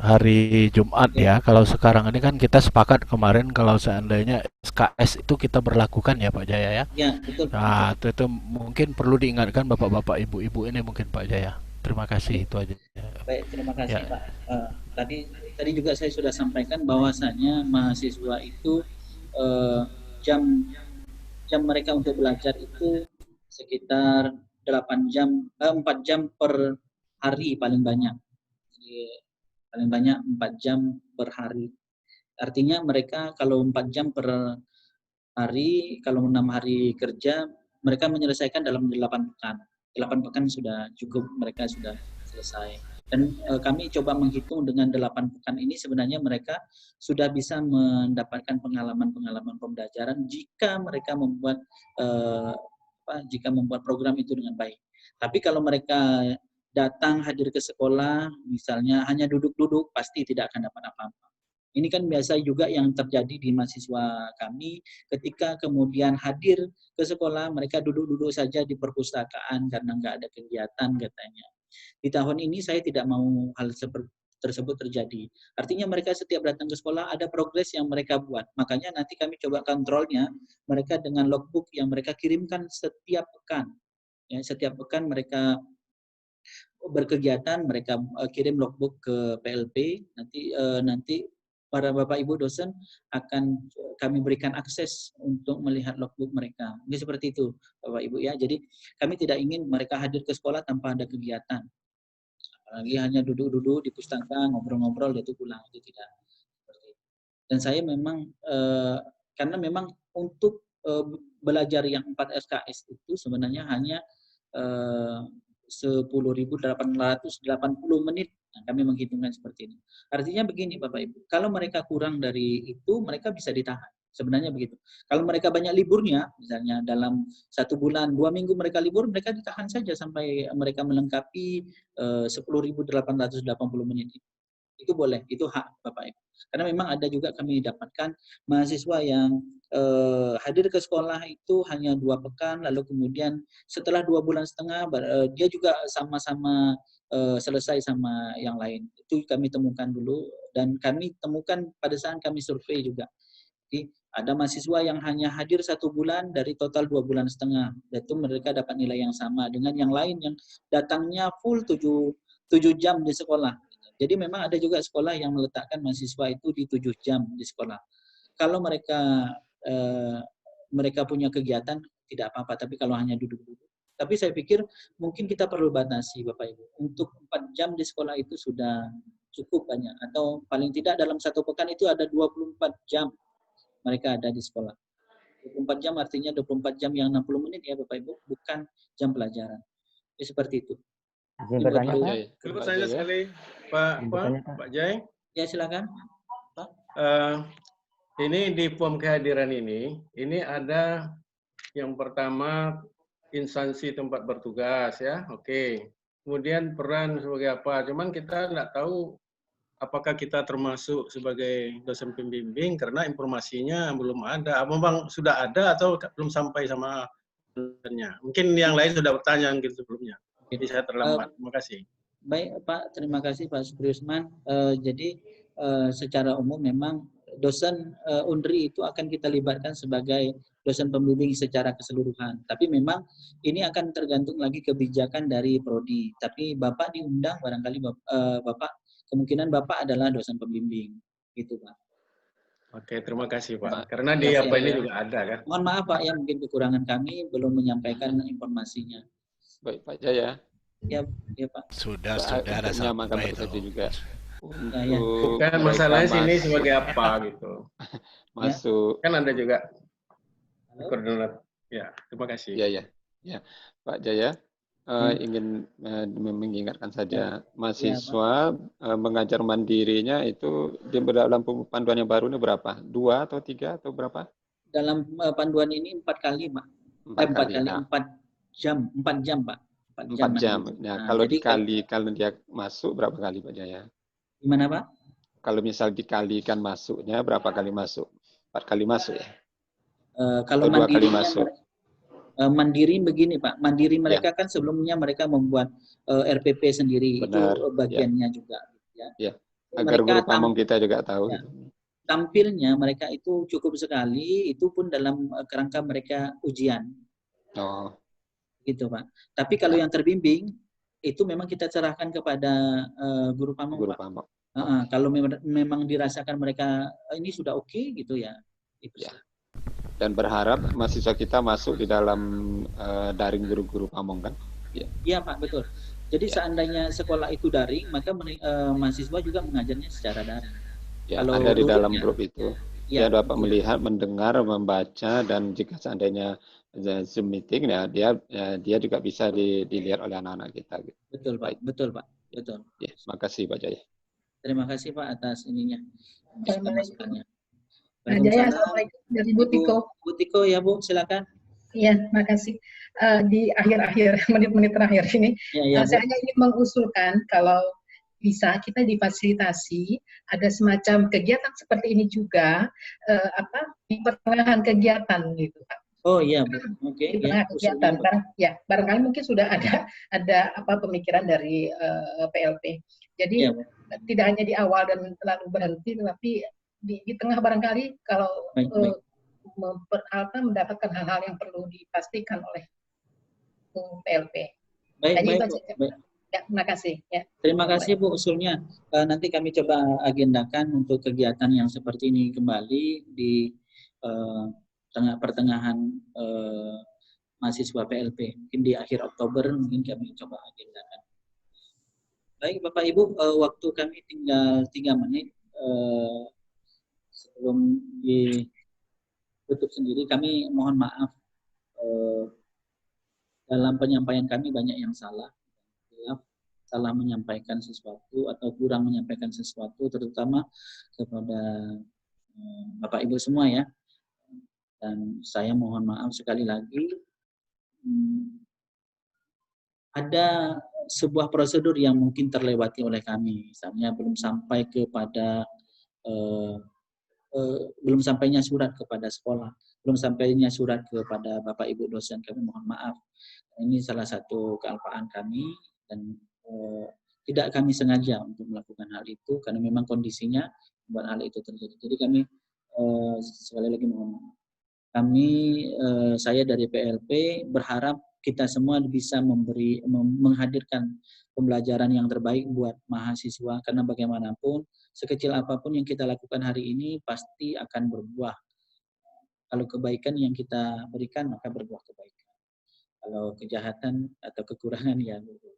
hari Jumat ya. Kalau sekarang ini kan kita sepakat kemarin kalau seandainya SKS itu kita berlakukan ya Pak Jaya ya. Ya, betul. Nah, itu mungkin perlu diingatkan Bapak-bapak, Ibu-ibu ini mungkin Pak Jaya. Terima kasih, itu aja. Baik, terima kasih Ya. Pak. Tadi juga saya sudah sampaikan bahwasanya mahasiswa itu jam mereka untuk belajar itu sekitar 4 jam per hari paling banyak. Jadi, paling banyak 4 jam per hari. Artinya mereka kalau 4 jam per hari, kalau 6 hari kerja, mereka menyelesaikan dalam 8 pekan. 8 pekan sudah cukup, mereka sudah selesai. Dan kami coba menghitung dengan 8 pekan ini sebenarnya mereka sudah bisa mendapatkan pengalaman-pengalaman pembelajaran jika mereka membuat program itu dengan baik. Tapi kalau mereka datang hadir ke sekolah, misalnya hanya duduk-duduk, pasti tidak akan dapat apa-apa. Ini kan biasa juga yang terjadi di mahasiswa kami ketika kemudian hadir ke sekolah, mereka duduk-duduk saja di perpustakaan karena nggak ada kegiatan katanya. Di tahun ini saya tidak mau hal seperti tersebut terjadi. Artinya mereka setiap datang ke sekolah ada progres yang mereka buat. Makanya nanti kami coba kontrolnya mereka dengan logbook yang mereka kirimkan setiap pekan. Ya, setiap pekan mereka berkegiatan, mereka kirim logbook ke PLP. Nanti para Bapak Ibu dosen akan kami berikan akses untuk melihat logbook mereka. Ini seperti itu Bapak Ibu ya. Jadi kami tidak ingin mereka hadir ke sekolah tanpa ada kegiatan. Apalagi hanya duduk-duduk di pustaka, ngobrol-ngobrol, dia itu pulang. Itu tidak seperti itu. Dan saya memang, karena memang untuk belajar yang 4 SKS itu sebenarnya hanya 10.880 menit. Nah, kami menghitungkan seperti ini. Artinya begini Bapak Ibu, kalau mereka kurang dari itu, mereka bisa ditahan. Sebenarnya begitu. Kalau mereka banyak liburnya, misalnya dalam 1 bulan, 2 minggu mereka libur, mereka ditahan saja sampai mereka melengkapi 10.880 menit. Itu boleh, itu hak Bapak Ibu. Karena memang ada juga kami dapatkan mahasiswa yang hadir ke sekolah itu hanya 2 pekan, lalu kemudian setelah 2 bulan setengah, dia juga sama-sama selesai sama yang lain. Itu kami temukan dulu, dan kami temukan pada saat kami survei juga. Jadi, ada mahasiswa yang hanya hadir 1 bulan dari total 2 bulan setengah. Itu mereka dapat nilai yang sama dengan yang lain yang datangnya full 7 jam di sekolah. Jadi memang ada juga sekolah yang meletakkan mahasiswa itu di 7 jam di sekolah. Kalau mereka punya kegiatan tidak apa-apa, tapi kalau hanya duduk-duduk. Tapi saya pikir mungkin kita perlu batasi Bapak Ibu. Untuk 4 jam di sekolah itu sudah cukup banyak. Atau paling tidak dalam 1 pekan itu ada 24 jam mereka ada di sekolah. 24 jam artinya 24 jam yang 60 menit ya Bapak Ibu, bukan jam pelajaran. Jadi seperti itu. Izin bertanya Pak. Terus saya sekali Pak Jai. Ya silakan. Pak. Ini di form kehadiran ini ada yang pertama instansi tempat bertugas ya, oke. Kemudian peran sebagai apa? Cuman kita nggak tahu apakah kita termasuk sebagai dosen pembimbing karena informasinya belum ada. Memang sudah ada atau belum sampai sama dosennya? Mungkin yang lain sudah bertanya gitu sebelumnya. Jadi saya terlambat. Terima kasih. Baik Pak, terima kasih Pak Supriyusman. Jadi secara umum memang dosen UNRI itu akan kita libatkan sebagai dosen pembimbing secara keseluruhan. Tapi memang ini akan tergantung lagi kebijakan dari prodi. Tapi Bapak diundang barangkali Bapak kemungkinan Bapak adalah dosen pembimbing, gitu Pak. Oke, terima kasih Pak. Karena di apa ini juga ada kan. Mohon maaf Pak ya, mungkin kekurangan kami belum menyampaikan informasinya. Baik Pak Jaya. Ya Pak. Sudah ada sampai itu juga. Bukan masalahnya sini sebagai apa gitu. Masuk. Kan ada juga koordinat. Ya, terima kasih. Ya. Pak Jaya. Ingin mengingatkan saja mahasiswa mengajar mandirinya itu di dalam panduan yang baru ini berapa? 2 atau 3 atau berapa? Dalam panduan ini 4 kali, Pak. 4 jam, Pak. 4 jam. Nah, kalau dikalikan dia masuk berapa kali Pak Jaya? Gimana Pak? Kalau misal dikalikan masuknya berapa kali masuk? 4 kali masuk ya? Kalau mandiri 2 kali masuk. Mandiri begini Pak, mandiri mereka kan sebelumnya mereka membuat RPP sendiri. Benar, itu bagiannya juga. Ya. Agar mereka guru pamong kita juga tahu. Ya, tampilnya mereka itu cukup sekali, itu pun dalam kerangka mereka ujian. Oh. Gitu Pak. Tapi kalau yang terbimbing itu memang kita serahkan kepada guru pamong. Guru Pak. pamong. Kalau memang dirasakan mereka ini sudah oke gitu ya. Itu ya. Dan berharap mahasiswa kita masuk di dalam daring guru-guru pamong kan? Iya Pak, betul. Jadi seandainya sekolah itu daring, maka mahasiswa juga mengajarnya secara daring. Ya, kalau ada di dalam ya, grup itu. Ya, Dia dapat melihat, mendengar, membaca, dan jika seandainya Zoom meeting, ya dia juga bisa dilihat oleh anak-anak kita. Gitu. Betul Pak, betul Pak, betul. Ya, makasih Pak Jaya. Terima kasih Pak atas ininya, masukannya. Jaya, Assalamualaikum dari Bu Tiko. Bu Tiko ya Bu, silakan. Iya, makasih. Di akhir-akhir menit-menit terakhir ini, saya hanya ingin mengusulkan kalau bisa kita difasilitasi ada semacam kegiatan seperti ini juga di pertengahan kegiatan gitu Pak. Oh iya Bu, oke. Di tengah kegiatan, barangkali mungkin sudah ada pemikiran dari PLP. Jadi tidak hanya di awal dan lalu berhenti, tetapi di tengah barangkali kalau mendapatkan hal-hal yang perlu dipastikan oleh PLP. Baik. Ya, terima kasih. Ya. Terima kasih Bu usulnya. Nanti kami coba agendakan untuk kegiatan yang seperti ini kembali di pertengahan mahasiswa PLP. Mungkin di akhir Oktober mungkin kami coba agendakan. Baik Bapak Ibu, waktu kami tinggal 3 menit. Sebelum ditutup sendiri, kami mohon maaf dalam penyampaian kami banyak yang salah menyampaikan sesuatu atau kurang menyampaikan sesuatu, terutama kepada Bapak Ibu semua ya. Dan saya mohon maaf sekali lagi. Ada sebuah prosedur yang mungkin terlewati oleh kami, misalnya belum sampainya surat kepada sekolah, belum sampainya surat kepada Bapak Ibu dosen, kami mohon maaf. Ini salah satu kealpaan kami dan tidak kami sengaja untuk melakukan hal itu karena memang kondisinya membuat hal itu terjadi. Jadi kami sekali lagi mohon maaf. Saya dari PLP berharap kita semua bisa menghadirkan pembelajaran yang terbaik buat mahasiswa, karena bagaimanapun sekecil apapun yang kita lakukan hari ini pasti akan berbuah. Kalau kebaikan yang kita berikan maka berbuah kebaikan. Kalau kejahatan atau kekurangan ya berbuah.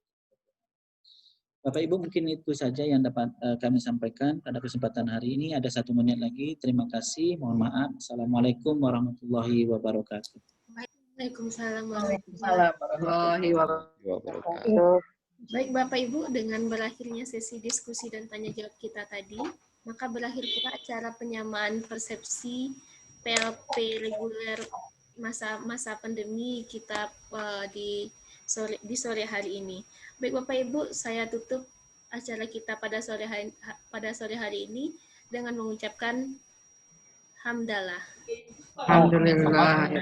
Bapak Ibu, mungkin itu saja yang dapat kami sampaikan pada kesempatan hari ini. Ada 1 menit lagi. Terima kasih. Mohon maaf. Assalamualaikum warahmatullahi wabarakatuh. Waalaikumsalam warahmatullahi wabarakatuh. Baik Bapak Ibu, dengan berakhirnya sesi diskusi dan tanya jawab kita tadi, maka berakhir pula acara penyamaan persepsi PLP reguler masa pandemi kita di sore hari ini. Baik Bapak Ibu, saya tutup acara kita pada sore hari ini dengan mengucapkan hamdalah. Alhamdulillah.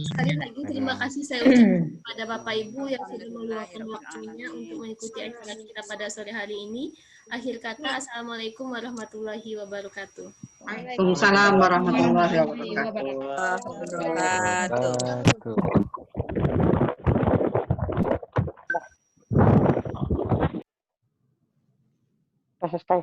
Sekali lagi terima kasih saya ucapkan kepada Bapak Ibu yang sudah meluangkan waktunya untuk mengikuti acara kita pada sore hari ini. Akhir kata, Assalamualaikum warahmatullahi wabarakatuh. Waalaikumsalam warahmatullahi wabarakatuh. Selesai.